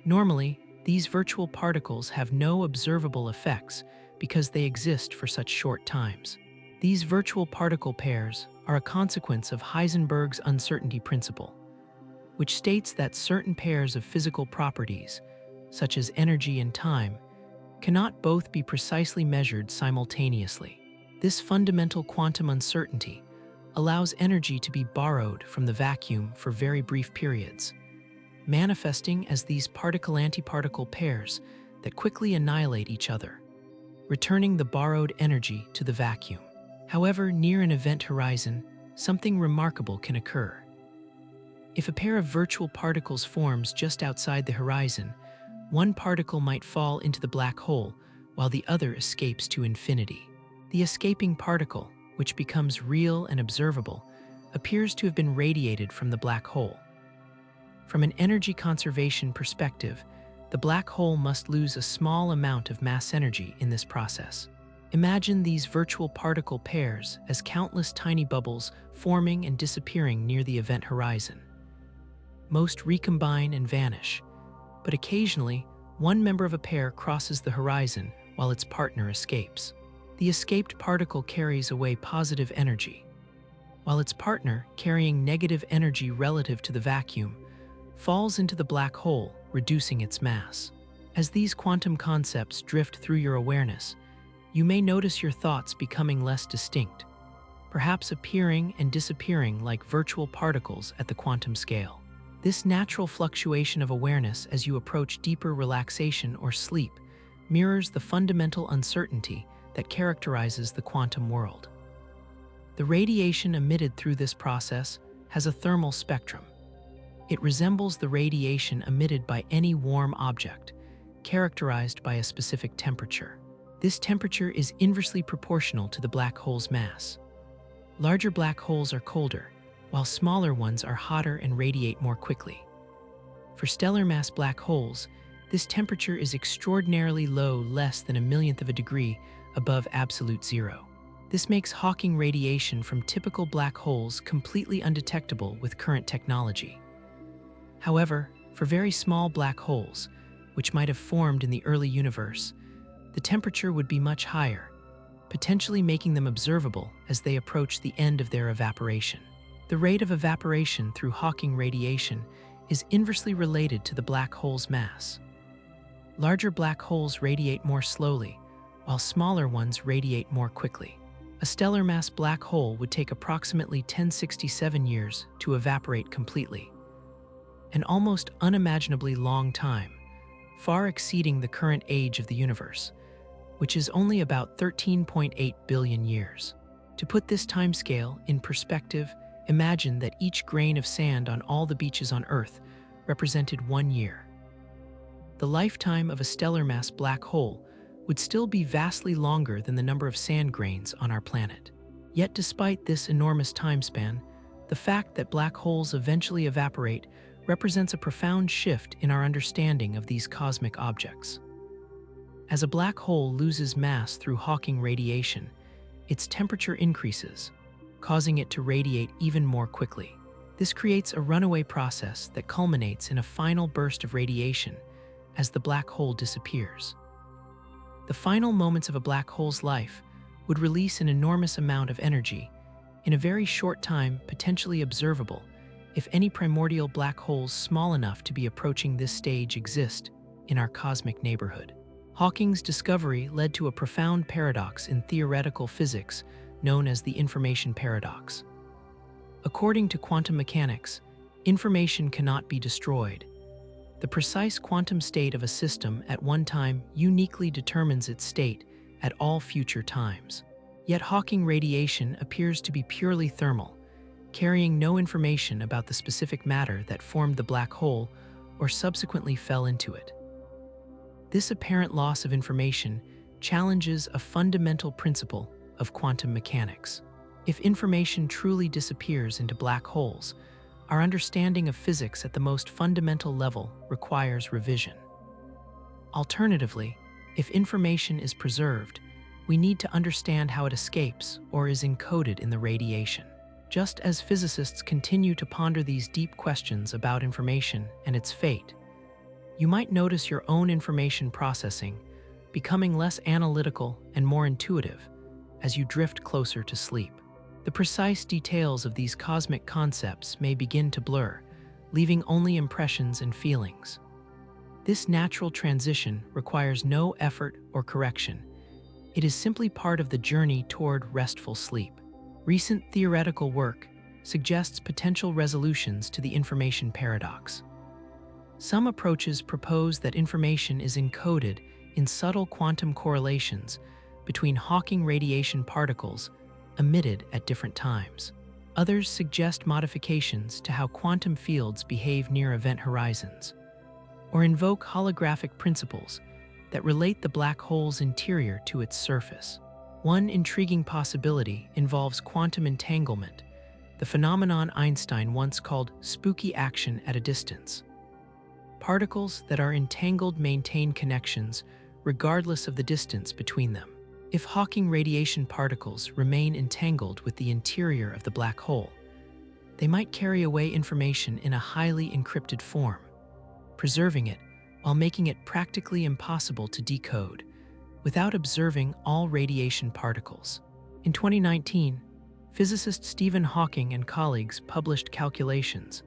Normally, these virtual particles have no observable effects because they exist for such short times. These virtual particle pairs are a consequence of Heisenberg's uncertainty principle, which states that certain pairs of physical properties, such as energy and time, cannot both be precisely measured simultaneously. This fundamental quantum uncertainty allows energy to be borrowed from the vacuum for very brief periods, manifesting as these particle-antiparticle pairs that quickly annihilate each other, returning the borrowed energy to the vacuum. However, near an event horizon, something remarkable can occur. If a pair of virtual particles forms just outside the horizon, one particle might fall into the black hole while the other escapes to infinity. The escaping particle, which becomes real and observable, appears to have been radiated from the black hole. From an energy conservation perspective, the black hole must lose a small amount of mass energy in this process. Imagine these virtual particle pairs as countless tiny bubbles forming and disappearing near the event horizon. Most recombine and vanish, but occasionally, one member of a pair crosses the horizon while its partner escapes. The escaped particle carries away positive energy, while its partner, carrying negative energy relative to the vacuum, falls into the black hole, reducing its mass. As these quantum concepts drift through your awareness, you may notice your thoughts becoming less distinct, perhaps appearing and disappearing like virtual particles at the quantum scale. This natural fluctuation of awareness as you approach deeper relaxation or sleep mirrors the fundamental uncertainty that characterizes the quantum world. The radiation emitted through this process has a thermal spectrum. It resembles the radiation emitted by any warm object, characterized by a specific temperature. This temperature is inversely proportional to the black hole's mass. Larger black holes are colder, while smaller ones are hotter and radiate more quickly. For stellar mass black holes, this temperature is extraordinarily low, less than a millionth of a degree above absolute zero. This makes Hawking radiation from typical black holes completely undetectable with current technology. However, for very small black holes, which might have formed in the early universe, the temperature would be much higher, potentially making them observable as they approach the end of their evaporation. The rate of evaporation through Hawking radiation is inversely related to the black hole's mass. Larger black holes radiate more slowly, while smaller ones radiate more quickly. A stellar mass black hole would take approximately 1067 years to evaporate completely, an almost unimaginably long time, far exceeding the current age of the universe, which is only about 13.8 billion years. To put this timescale in perspective, imagine that each grain of sand on all the beaches on Earth represented 1 year. The lifetime of a stellar mass black hole would still be vastly longer than the number of sand grains on our planet. Yet despite this enormous time span, the fact that black holes eventually evaporate represents a profound shift in our understanding of these cosmic objects. As a black hole loses mass through Hawking radiation, its temperature increases, causing it to radiate even more quickly. This creates a runaway process that culminates in a final burst of radiation as the black hole disappears. The final moments of a black hole's life would release an enormous amount of energy in a very short time, potentially observable if any primordial black holes small enough to be approaching this stage exist in our cosmic neighborhood. Hawking's discovery led to a profound paradox in theoretical physics known as the information paradox. According to quantum mechanics, information cannot be destroyed. The The precise quantum state of a system at one time uniquely determines its state at all future times. Yet Hawking radiation appears to be purely thermal, carrying no information about the specific matter that formed the black hole or subsequently fell into it. This apparent loss of information challenges a fundamental principle of quantum mechanics. If information truly disappears into black holes, our understanding of physics at the most fundamental level requires revision. Alternatively, if information is preserved, we need to understand how it escapes or is encoded in the radiation. Just as physicists continue to ponder these deep questions about information and its fate, you might notice your own information processing becoming less analytical and more intuitive as you drift closer to sleep. The precise details of these cosmic concepts may begin to blur, leaving only impressions and feelings. This natural transition requires no effort or correction. It is simply part of the journey toward restful sleep. Recent theoretical work suggests potential resolutions to the information paradox. Some approaches propose that information is encoded in subtle quantum correlations between Hawking radiation particles emitted at different times. Others suggest modifications to how quantum fields behave near event horizons, or invoke holographic principles that relate the black hole's interior to its surface. One intriguing possibility involves quantum entanglement, the phenomenon Einstein once called spooky action at a distance. Particles that are entangled maintain connections regardless of the distance between them. If Hawking radiation particles remain entangled with the interior of the black hole, they might carry away information in a highly encrypted form, preserving it while making it practically impossible to decode without observing all radiation particles. In 2019, physicist Stephen Hawking and colleagues published calculations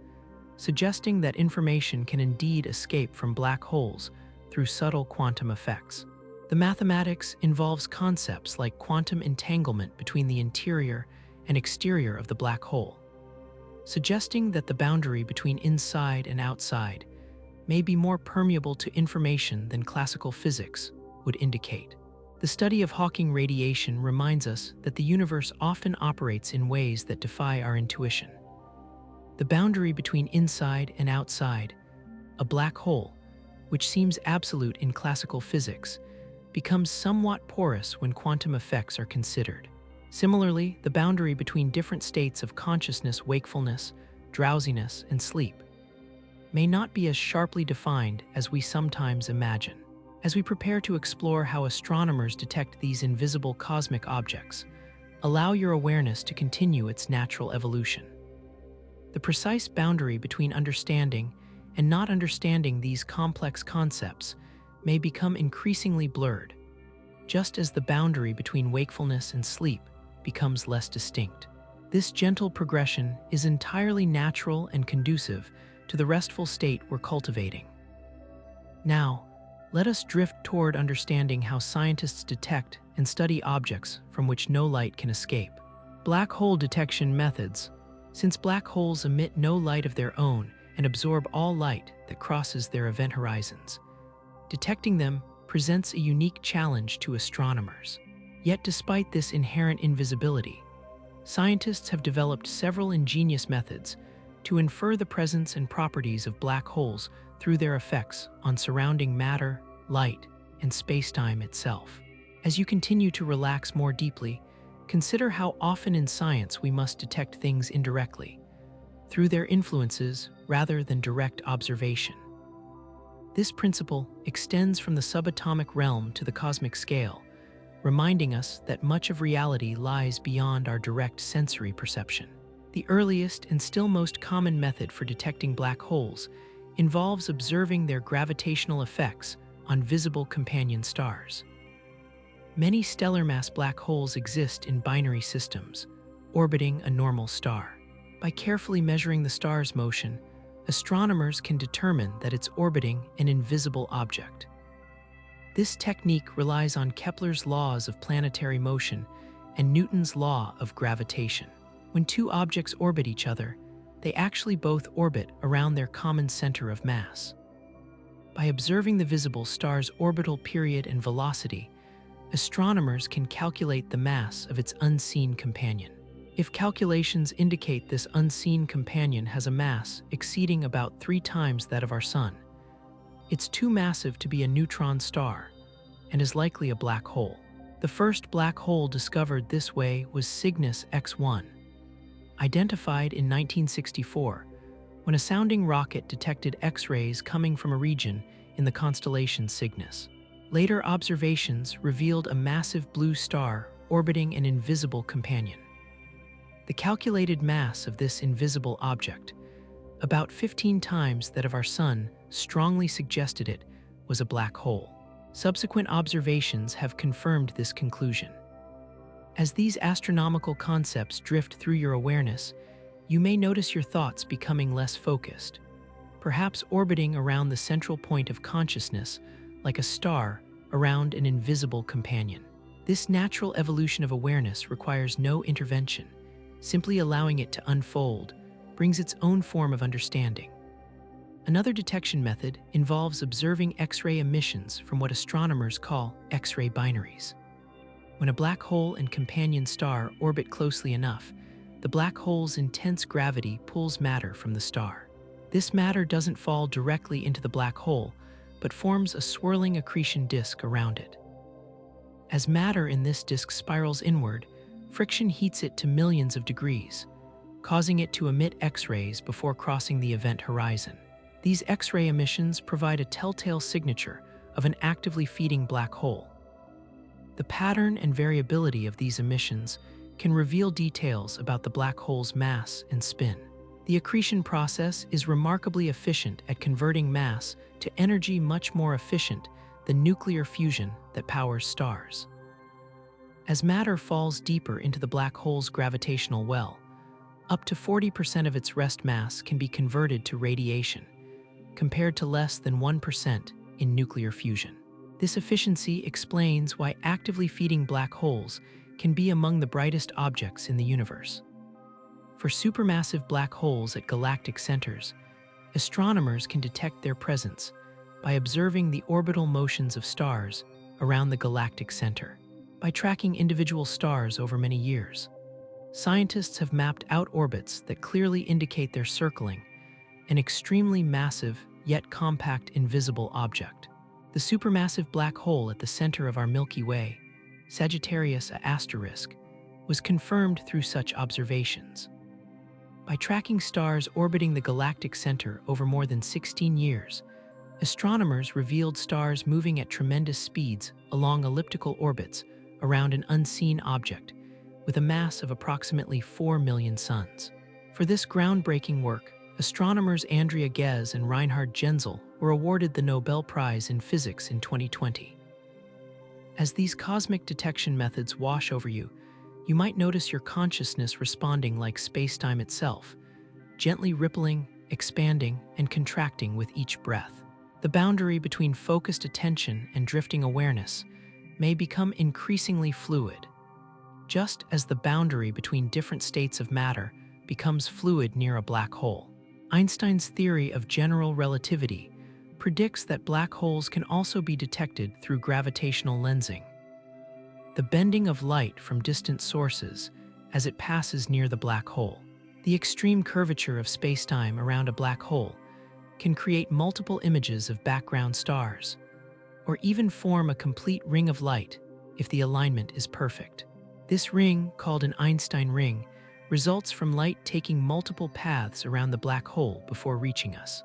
suggesting that information can indeed escape from black holes through subtle quantum effects. The mathematics involves concepts like quantum entanglement between the interior and exterior of the black hole, suggesting that the boundary between inside and outside may be more permeable to information than classical physics would indicate. The study of Hawking radiation reminds us that the universe often operates in ways that defy our intuition. The boundary between inside and outside, a black hole, which seems absolute in classical physics, becomes somewhat porous when quantum effects are considered. Similarly, the boundary between different states of consciousness, wakefulness, drowsiness, and sleep may not be as sharply defined as we sometimes imagine. As we prepare to explore how astronomers detect these invisible cosmic objects, allow your awareness to continue its natural evolution. The precise boundary between understanding and not understanding these complex concepts may become increasingly blurred, just as the boundary between wakefulness and sleep becomes less distinct. This gentle progression is entirely natural and conducive to the restful state we're cultivating. Now, let us drift toward understanding how scientists detect and study objects from which no light can escape. Black hole detection methods. Since black holes emit no light of their own and absorb all light that crosses their event horizons, detecting them presents a unique challenge to astronomers. Yet despite this inherent invisibility, scientists have developed several ingenious methods to infer the presence and properties of black holes through their effects on surrounding matter, light, and space-time itself. As you continue to relax more deeply, consider how often in science we must detect things indirectly, through their influences rather than direct observation. This principle extends from the subatomic realm to the cosmic scale, reminding us that much of reality lies beyond our direct sensory perception. The earliest and still most common method for detecting black holes involves observing their gravitational effects on visible companion stars. Many stellar mass black holes exist in binary systems, orbiting a normal star. By carefully measuring the star's motion, astronomers can determine that it's orbiting an invisible object. This technique relies on Kepler's laws of planetary motion and Newton's law of gravitation. When two objects orbit each other, they actually both orbit around their common center of mass. By observing the visible star's orbital period and velocity, astronomers can calculate the mass of its unseen companion. If calculations indicate this unseen companion has a mass exceeding about 3 times that of our Sun, it's too massive to be a neutron star and is likely a black hole. The first black hole discovered this way was Cygnus X1, identified in 1964 when a sounding rocket detected X-rays coming from a region in the constellation Cygnus. Later observations revealed a massive blue star orbiting an invisible companion. The calculated mass of this invisible object, about 15 times that of our Sun, strongly suggested it was a black hole. Subsequent observations have confirmed this conclusion. As these astronomical concepts drift through your awareness, you may notice your thoughts becoming less focused, perhaps orbiting around the central point of consciousness like a star around an invisible companion. This natural evolution of awareness requires no intervention. Simply allowing it to unfold brings its own form of understanding. Another detection method involves observing X-ray emissions from what astronomers call X-ray binaries. When a black hole and companion star orbit closely enough, the black hole's intense gravity pulls matter from the star. This matter doesn't fall directly into the black hole, but forms a swirling accretion disk around it. As matter in this disk spirals inward, friction heats it to millions of degrees, causing it to emit X-rays before crossing the event horizon. These X-ray emissions provide a telltale signature of an actively feeding black hole. The pattern and variability of these emissions can reveal details about the black hole's mass and spin. The accretion process is remarkably efficient at converting mass to energy, much more efficient than nuclear fusion that powers stars. As matter falls deeper into the black hole's gravitational well, up to 40% of its rest mass can be converted to radiation, compared to less than 1% in nuclear fusion. This efficiency explains why actively feeding black holes can be among the brightest objects in the universe. For supermassive black holes at galactic centers, astronomers can detect their presence by observing the orbital motions of stars around the galactic center. By tracking individual stars over many years, scientists have mapped out orbits that clearly indicate they're circling an extremely massive yet compact invisible object. The supermassive black hole at the center of our Milky Way, Sagittarius A*, was confirmed through such observations. By tracking stars orbiting the galactic center over more than 16 years, astronomers revealed stars moving at tremendous speeds along elliptical orbits around an unseen object with a mass of approximately 4 million suns. For this groundbreaking work, astronomers Andrea Ghez and Reinhard Genzel were awarded the Nobel Prize in Physics in 2020. As these cosmic detection methods wash over you, you might notice your consciousness responding like space-time itself, gently rippling, expanding, and contracting with each breath. The boundary between focused attention and drifting awareness may become increasingly fluid, just as the boundary between different states of matter becomes fluid near a black hole. Einstein's theory of general relativity predicts that black holes can also be detected through gravitational lensing, the bending of light from distant sources as it passes near the black hole. The extreme curvature of spacetime around a black hole can create multiple images of background stars, or even form a complete ring of light if the alignment is perfect. This ring, called an Einstein ring, results from light taking multiple paths around the black hole before reaching us.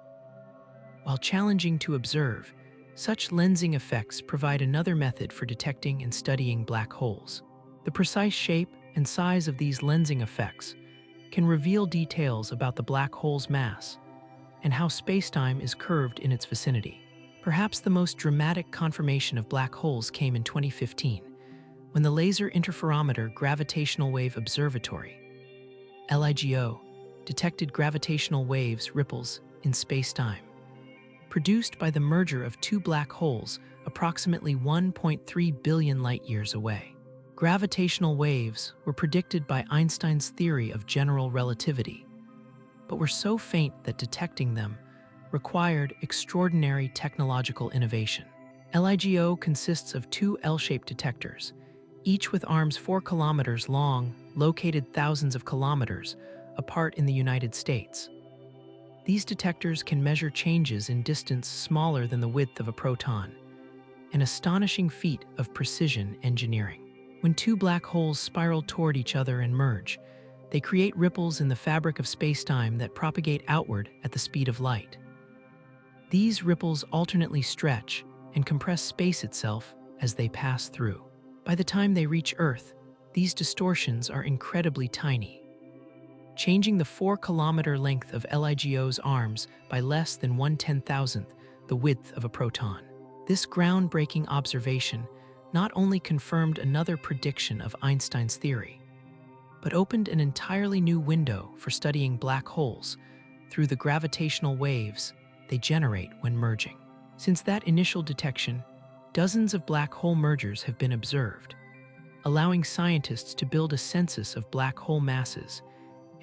While challenging to observe, such lensing effects provide another method for detecting and studying black holes. The precise shape and size of these lensing effects can reveal details about the black hole's mass and how spacetime is curved in its vicinity. Perhaps the most dramatic confirmation of black holes came in 2015, when the Laser Interferometer Gravitational Wave Observatory, LIGO, detected gravitational waves ripples in spacetime, produced by the merger of two black holes approximately 1.3 billion light-years away. Gravitational waves were predicted by Einstein's theory of general relativity, but were so faint that detecting them required extraordinary technological innovation. LIGO consists of two L-shaped detectors, each with arms 4 kilometers long, located thousands of kilometers apart in the United States. These detectors can measure changes in distance smaller than the width of a proton, an astonishing feat of precision engineering. When two black holes spiral toward each other and merge, they create ripples in the fabric of spacetime that propagate outward at the speed of light. These ripples alternately stretch and compress space itself as they pass through. By the time they reach Earth, these distortions are incredibly tiny, changing the 4-kilometer length of LIGO's arms by less than 1/10,000th the width of a proton. This groundbreaking observation not only confirmed another prediction of Einstein's theory, but opened an entirely new window for studying black holes through the gravitational waves they generate when merging. Since that initial detection, dozens of black hole mergers have been observed, allowing scientists to build a census of black hole masses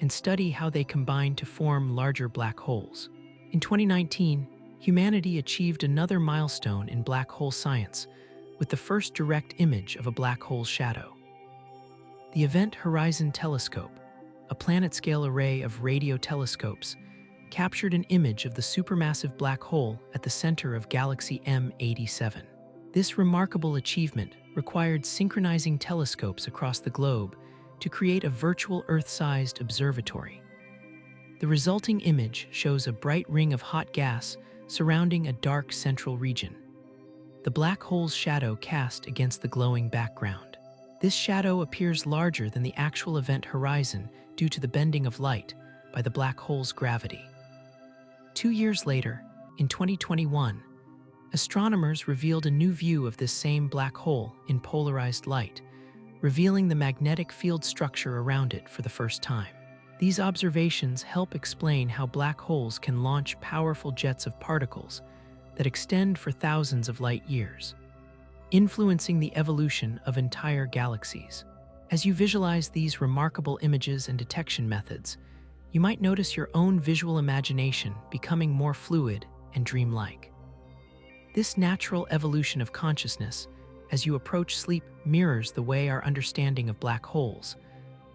and study how they combine to form larger black holes. In 2019, humanity achieved another milestone in black hole science with the first direct image of a black hole's shadow. The Event Horizon Telescope, a planet-scale array of radio telescopes, captured an image of the supermassive black hole at the center of galaxy M87. This remarkable achievement required synchronizing telescopes across the globe to create a virtual Earth-sized observatory. The resulting image shows a bright ring of hot gas surrounding a dark central region, the black hole's shadow cast against the glowing background. This shadow appears larger than the actual event horizon due to the bending of light by the black hole's gravity. 2 years later, in 2021, astronomers revealed a new view of this same black hole in polarized light, revealing the magnetic field structure around it for the first time. These observations help explain how black holes can launch powerful jets of particles that extend for thousands of light years, influencing the evolution of entire galaxies. As you visualize these remarkable images and detection methods, you might notice your own visual imagination becoming more fluid and dreamlike. This natural evolution of consciousness as you approach sleep mirrors the way our understanding of black holes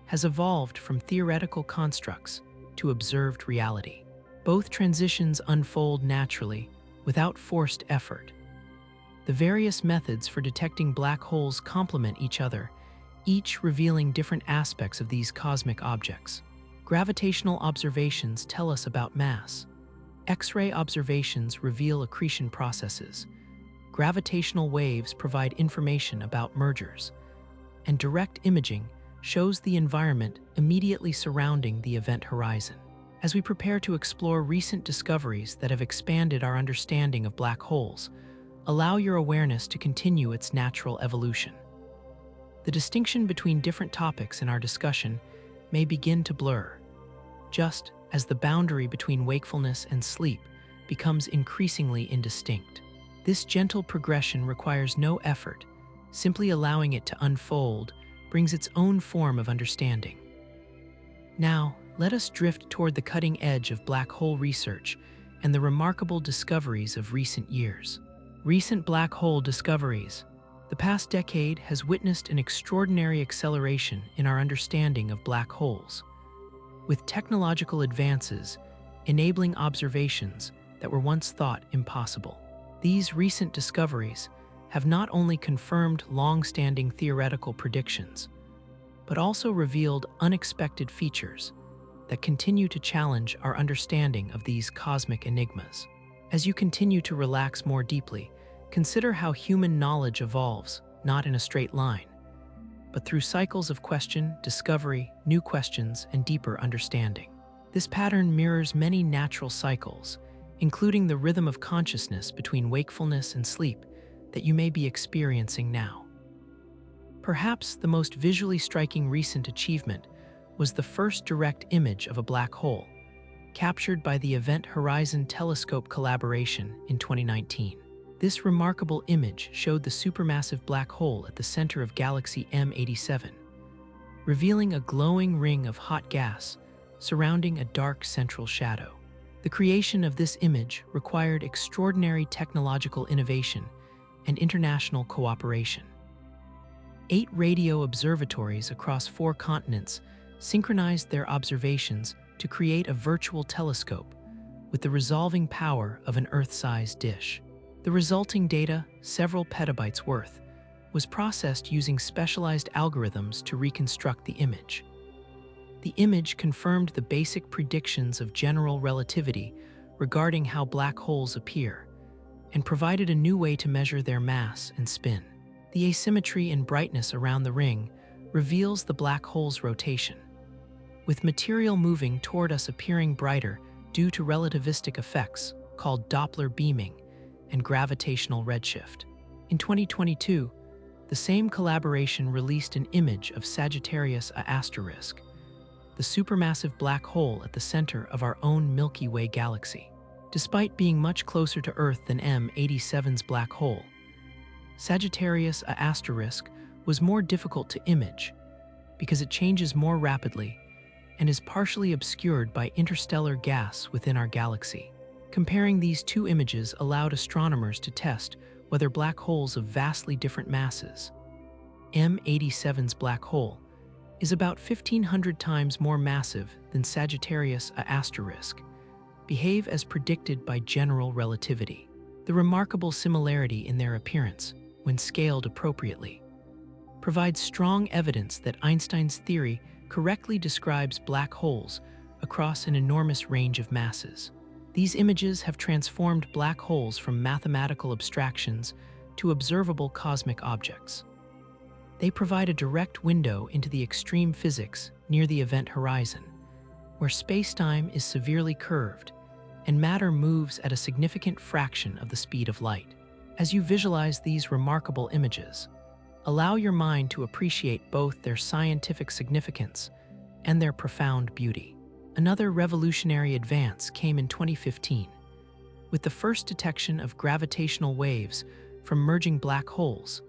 has evolved from theoretical constructs to observed reality. Both transitions unfold naturally, without forced effort. The various methods for detecting black holes complement each other, each revealing different aspects of these cosmic objects. Gravitational observations tell us about mass. X-ray observations reveal accretion processes. Gravitational waves provide information about mergers. And direct imaging shows the environment immediately surrounding the event horizon. As we prepare to explore recent discoveries that have expanded our understanding of black holes, allow your awareness to continue its natural evolution. The distinction between different topics in our discussion may begin to blur, just as the boundary between wakefulness and sleep becomes increasingly indistinct. This gentle progression requires no effort. Simply allowing it to unfold brings its own form of understanding. Now, let us drift toward the cutting edge of black hole research and the remarkable discoveries of recent years. Recent black hole discoveries. The past decade has witnessed an extraordinary acceleration in our understanding of black holes, with technological advances enabling observations that were once thought impossible. These recent discoveries have not only confirmed long-standing theoretical predictions, but also revealed unexpected features that continue to challenge our understanding of these cosmic enigmas. As you continue to relax more deeply, consider how human knowledge evolves, not in a straight line, but through cycles of question, discovery, new questions, and deeper understanding. This pattern mirrors many natural cycles, including the rhythm of consciousness between wakefulness and sleep that you may be experiencing now. Perhaps the most visually striking recent achievement was the first direct image of a black hole, captured by the Event Horizon Telescope collaboration in 2019. This remarkable image showed the supermassive black hole at the center of galaxy M87, revealing a glowing ring of hot gas surrounding a dark central shadow. The creation of this image required extraordinary technological innovation and international cooperation. 8 radio observatories across 4 continents synchronized their observations to create a virtual telescope with the resolving power of an Earth-sized dish. The resulting data, several petabytes worth, was processed using specialized algorithms to reconstruct the image. The image confirmed the basic predictions of general relativity regarding how black holes appear, and provided a new way to measure their mass and spin. The asymmetry in brightness around the ring reveals the black hole's rotation, with material moving toward us appearing brighter due to relativistic effects called Doppler beaming and gravitational redshift. In 2022, the same collaboration released an image of Sagittarius A*, the supermassive black hole at the center of our own Milky Way galaxy. Despite being much closer to Earth than M87's black hole, Sagittarius A* was more difficult to image because it changes more rapidly and is partially obscured by interstellar gas within our galaxy. Comparing these two images allowed astronomers to test whether black holes of vastly different masses. M87's black hole is about 1,500 times more massive than Sagittarius A*, behave as predicted by general relativity. The remarkable similarity in their appearance, when scaled appropriately, provides strong evidence that Einstein's theory correctly describes black holes across an enormous range of masses. These images have transformed black holes from mathematical abstractions to observable cosmic objects. They provide a direct window into the extreme physics near the event horizon, where space-time is severely curved and matter moves at a significant fraction of the speed of light. As you visualize these remarkable images, allow your mind to appreciate both their scientific significance and their profound beauty. Another revolutionary advance came in 2015, with the first detection of gravitational waves from merging black holes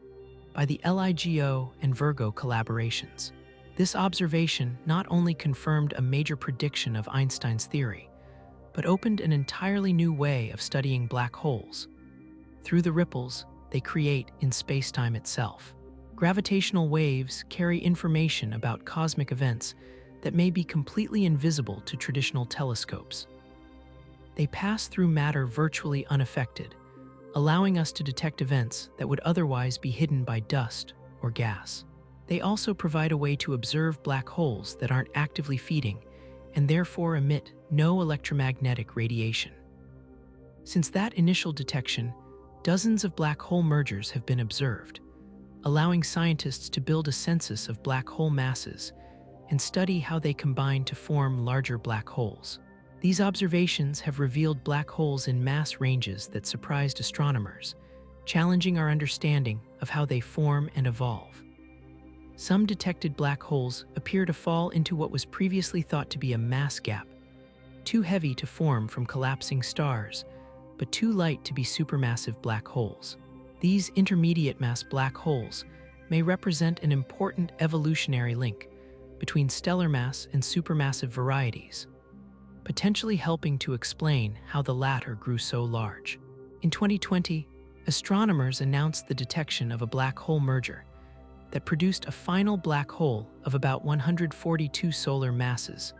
by the LIGO and Virgo collaborations. This observation not only confirmed a major prediction of Einstein's theory, but opened an entirely new way of studying black holes. Through the ripples they create in space-time itself. Gravitational waves carry information about cosmic events that may be completely invisible to traditional telescopes. They pass through matter virtually unaffected, allowing us to detect events that would otherwise be hidden by dust or gas. They also provide a way to observe black holes that aren't actively feeding and therefore emit no electromagnetic radiation. Since that initial detection, dozens of black hole mergers have been observed, allowing scientists to build a census of black hole masses and study how they combine to form larger black holes. These observations have revealed black holes in mass ranges that surprised astronomers, challenging our understanding of how they form and evolve. Some detected black holes appear to fall into what was previously thought to be a mass gap, too heavy to form from collapsing stars, but too light to be supermassive black holes. These intermediate mass black holes may represent an important evolutionary link between stellar mass and supermassive varieties, potentially helping to explain how the latter grew so large. In 2020, astronomers announced the detection of a black hole merger that produced a final black hole of about 142 solar masses,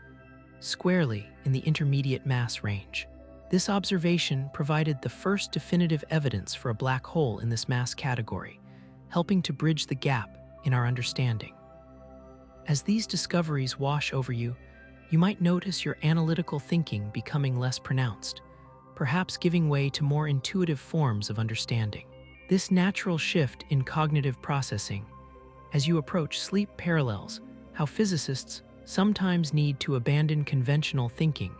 squarely in the intermediate mass range. This observation provided the first definitive evidence for a black hole in this mass category, helping to bridge the gap in our understanding. As these discoveries wash over you, you might notice your analytical thinking becoming less pronounced, perhaps giving way to more intuitive forms of understanding. This natural shift in cognitive processing, as you approach sleep, parallels how physicists sometimes need to abandon conventional thinking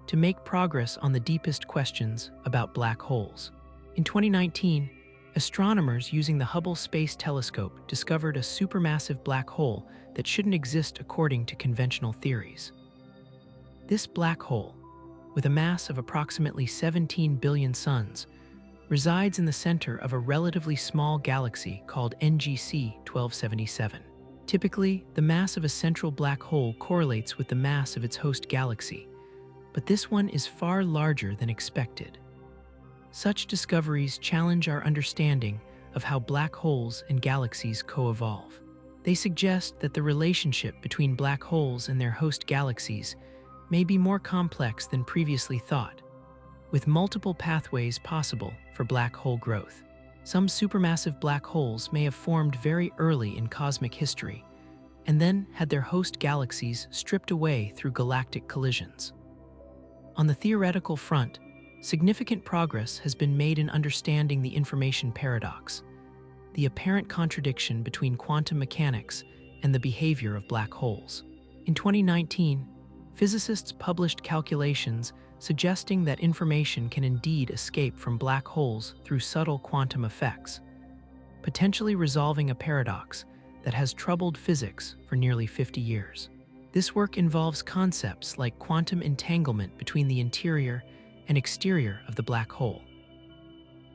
to make progress on the deepest questions about black holes. In 2019, astronomers using the Hubble Space Telescope discovered a supermassive black hole that shouldn't exist according to conventional theories. This black hole, with a mass of approximately 17 billion suns, resides in the center of a relatively small galaxy called NGC 1277. Typically, the mass of a central black hole correlates with the mass of its host galaxy, but this one is far larger than expected. Such discoveries challenge our understanding of how black holes and galaxies co-evolve. They suggest that the relationship between black holes and their host galaxies may be more complex than previously thought, with multiple pathways possible for black hole growth. Some supermassive black holes may have formed very early in cosmic history and then had their host galaxies stripped away through galactic collisions. On the theoretical front, significant progress has been made in understanding the information paradox, the apparent contradiction between quantum mechanics and the behavior of black holes. In 2019, physicists published calculations suggesting that information can indeed escape from black holes through subtle quantum effects, potentially resolving a paradox that has troubled physics for nearly 50 years. This work involves concepts like quantum entanglement between the interior and exterior of the black hole.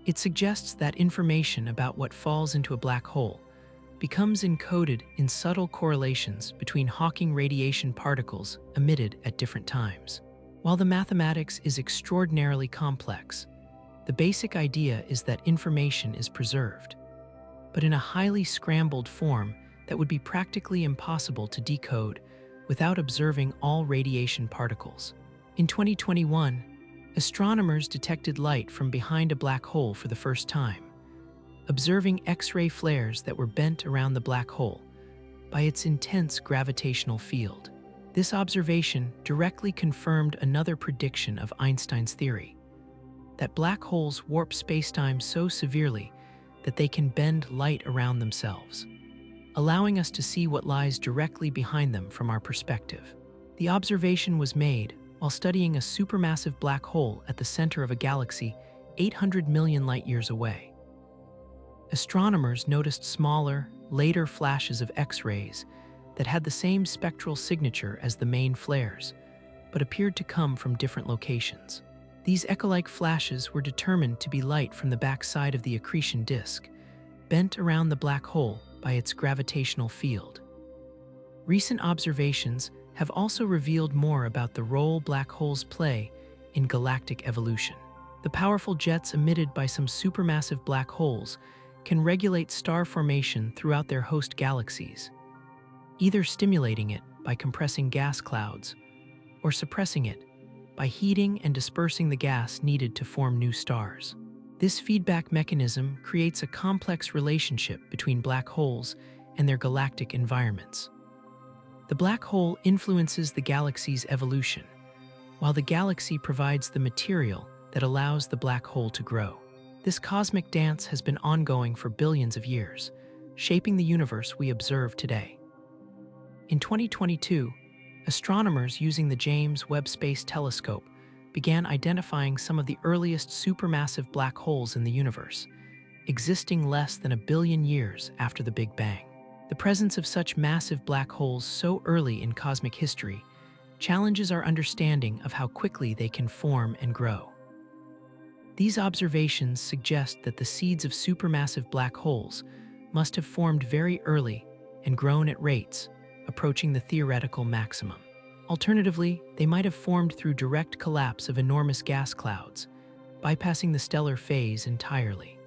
It suggests that information about what falls into a black hole becomes encoded in subtle correlations between Hawking radiation particles emitted at different times. While the mathematics is extraordinarily complex, the basic idea is that information is preserved, but in a highly scrambled form that would be practically impossible to decode without observing all radiation particles. In 2021, astronomers detected light from behind a black hole for the first time, observing X-ray flares that were bent around the black hole by its intense gravitational field. This observation directly confirmed another prediction of Einstein's theory, that black holes warp spacetime so severely that they can bend light around themselves, allowing us to see what lies directly behind them from our perspective. The observation was made while studying a supermassive black hole at the center of a galaxy 800 million light-years away. Astronomers noticed smaller, later flashes of X-rays that had the same spectral signature as the main flares, but appeared to come from different locations. These echo-like flashes were determined to be light from the backside of the accretion disk, bent around the black hole by its gravitational field. Recent observations have also revealed more about the role black holes play in galactic evolution. The powerful jets emitted by some supermassive black holes can regulate star formation throughout their host galaxies, either stimulating it by compressing gas clouds or suppressing it by heating and dispersing the gas needed to form new stars. This feedback mechanism creates a complex relationship between black holes and their galactic environments. The black hole influences the galaxy's evolution, while the galaxy provides the material that allows the black hole to grow. This cosmic dance has been ongoing for billions of years, shaping the universe we observe today. In 2022, astronomers using the James Webb Space Telescope began identifying some of the earliest supermassive black holes in the universe, existing less than 1 billion years after the Big Bang. The presence of such massive black holes so early in cosmic history challenges our understanding of how quickly they can form and grow. These observations suggest that the seeds of supermassive black holes must have formed very early and grown at rates approaching the theoretical maximum. Alternatively, they might have formed through direct collapse of enormous gas clouds, bypassing the stellar phase entirely.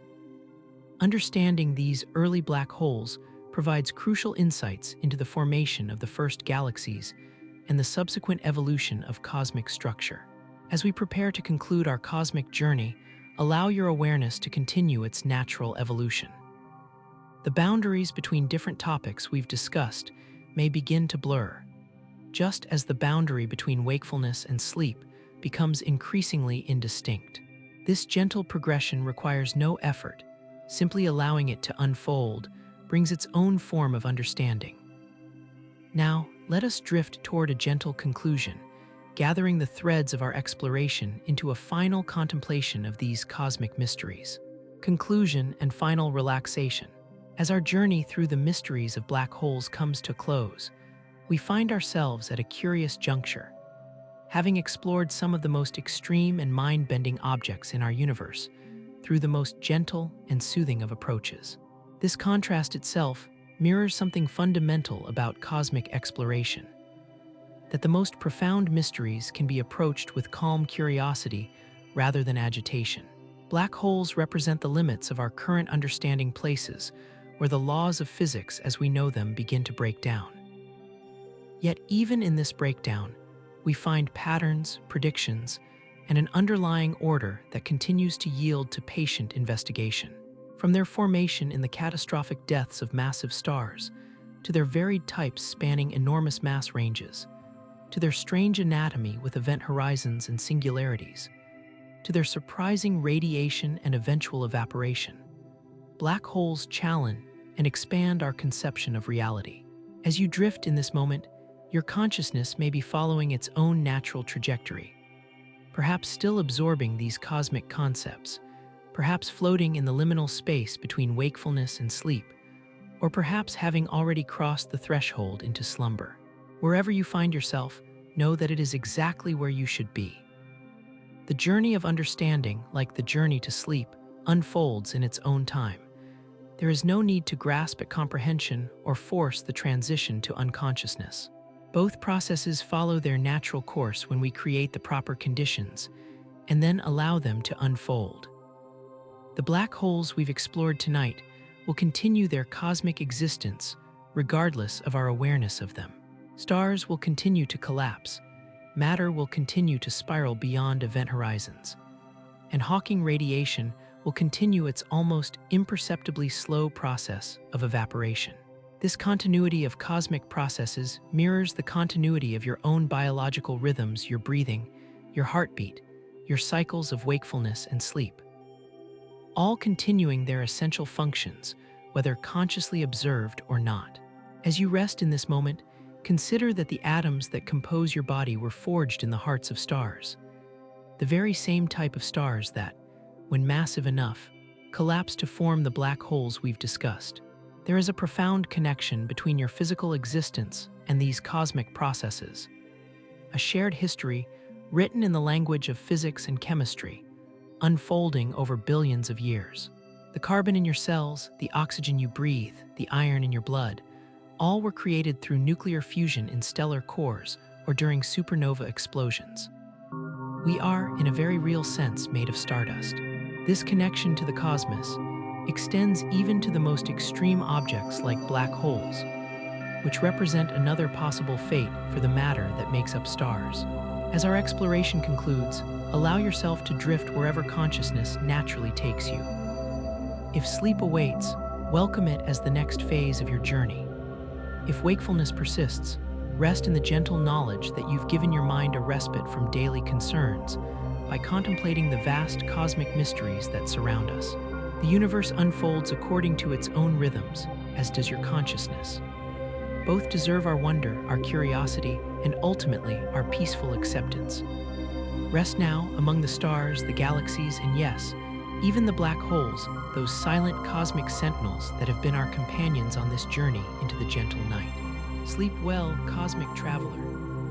Understanding these early black holes provides crucial insights into the formation of the first galaxies and the subsequent evolution of cosmic structure. As we prepare to conclude our cosmic journey, allow your awareness to continue its natural evolution. The boundaries between different topics we've discussed may begin to blur, just as the boundary between wakefulness and sleep becomes increasingly indistinct. This gentle progression requires no effort. Simply allowing it to unfold brings its own form of understanding. Now, let us drift toward a gentle conclusion, gathering the threads of our exploration into a final contemplation of these cosmic mysteries. Conclusion and final relaxation. As our journey through the mysteries of black holes comes to a close, we find ourselves at a curious juncture. Having explored some of the most extreme and mind-bending objects in our universe through the most gentle and soothing of approaches. This contrast itself mirrors something fundamental about cosmic exploration: that the most profound mysteries can be approached with calm curiosity rather than agitation. Black holes represent the limits of our current understanding, places where the laws of physics as we know them begin to break down. Yet even in this breakdown, we find patterns, predictions, and an underlying order that continues to yield to patient investigation. From their formation in the catastrophic deaths of massive stars, to their varied types spanning enormous mass ranges, to their strange anatomy with event horizons and singularities, to their surprising radiation and eventual evaporation, black holes challenge and expand our conception of reality. As you drift in this moment, your consciousness may be following its own natural trajectory, perhaps still absorbing these cosmic concepts, perhaps floating in the liminal space between wakefulness and sleep, or perhaps having already crossed the threshold into slumber. Wherever you find yourself, know that it is exactly where you should be. The journey of understanding, like the journey to sleep, unfolds in its own time. There is no need to grasp at comprehension or force the transition to unconsciousness. Both processes follow their natural course when we create the proper conditions and then allow them to unfold. The black holes we've explored tonight will continue their cosmic existence regardless of our awareness of them. Stars will continue to collapse, matter will continue to spiral beyond event horizons, and Hawking radiation will continue its almost imperceptibly slow process of evaporation. This continuity of cosmic processes mirrors the continuity of your own biological rhythms, your breathing, your heartbeat, your cycles of wakefulness and sleep, all continuing their essential functions, whether consciously observed or not. As you rest in this moment, consider that the atoms that compose your body were forged in the hearts of stars, the very same type of stars that, when massive enough, collapse to form the black holes we've discussed. There is a profound connection between your physical existence and these cosmic processes, a shared history written in the language of physics and chemistry, unfolding over billions of years. The carbon in your cells, the oxygen you breathe, the iron in your blood, all were created through nuclear fusion in stellar cores or during supernova explosions. We are, in a very real sense, made of stardust. This connection to the cosmos extends even to the most extreme objects like black holes, which represent another possible fate for the matter that makes up stars. As our exploration concludes, allow yourself to drift wherever consciousness naturally takes you. If sleep awaits, welcome it as the next phase of your journey. If wakefulness persists, rest in the gentle knowledge that you've given your mind a respite from daily concerns by contemplating the vast cosmic mysteries that surround us. The universe unfolds according to its own rhythms, as does your consciousness. Both deserve our wonder, our curiosity, and ultimately our peaceful acceptance. Rest now among the stars, the galaxies, and yes, even the black holes, those silent cosmic sentinels that have been our companions on this journey into the gentle night. Sleep well, cosmic traveler,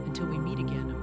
until we meet again.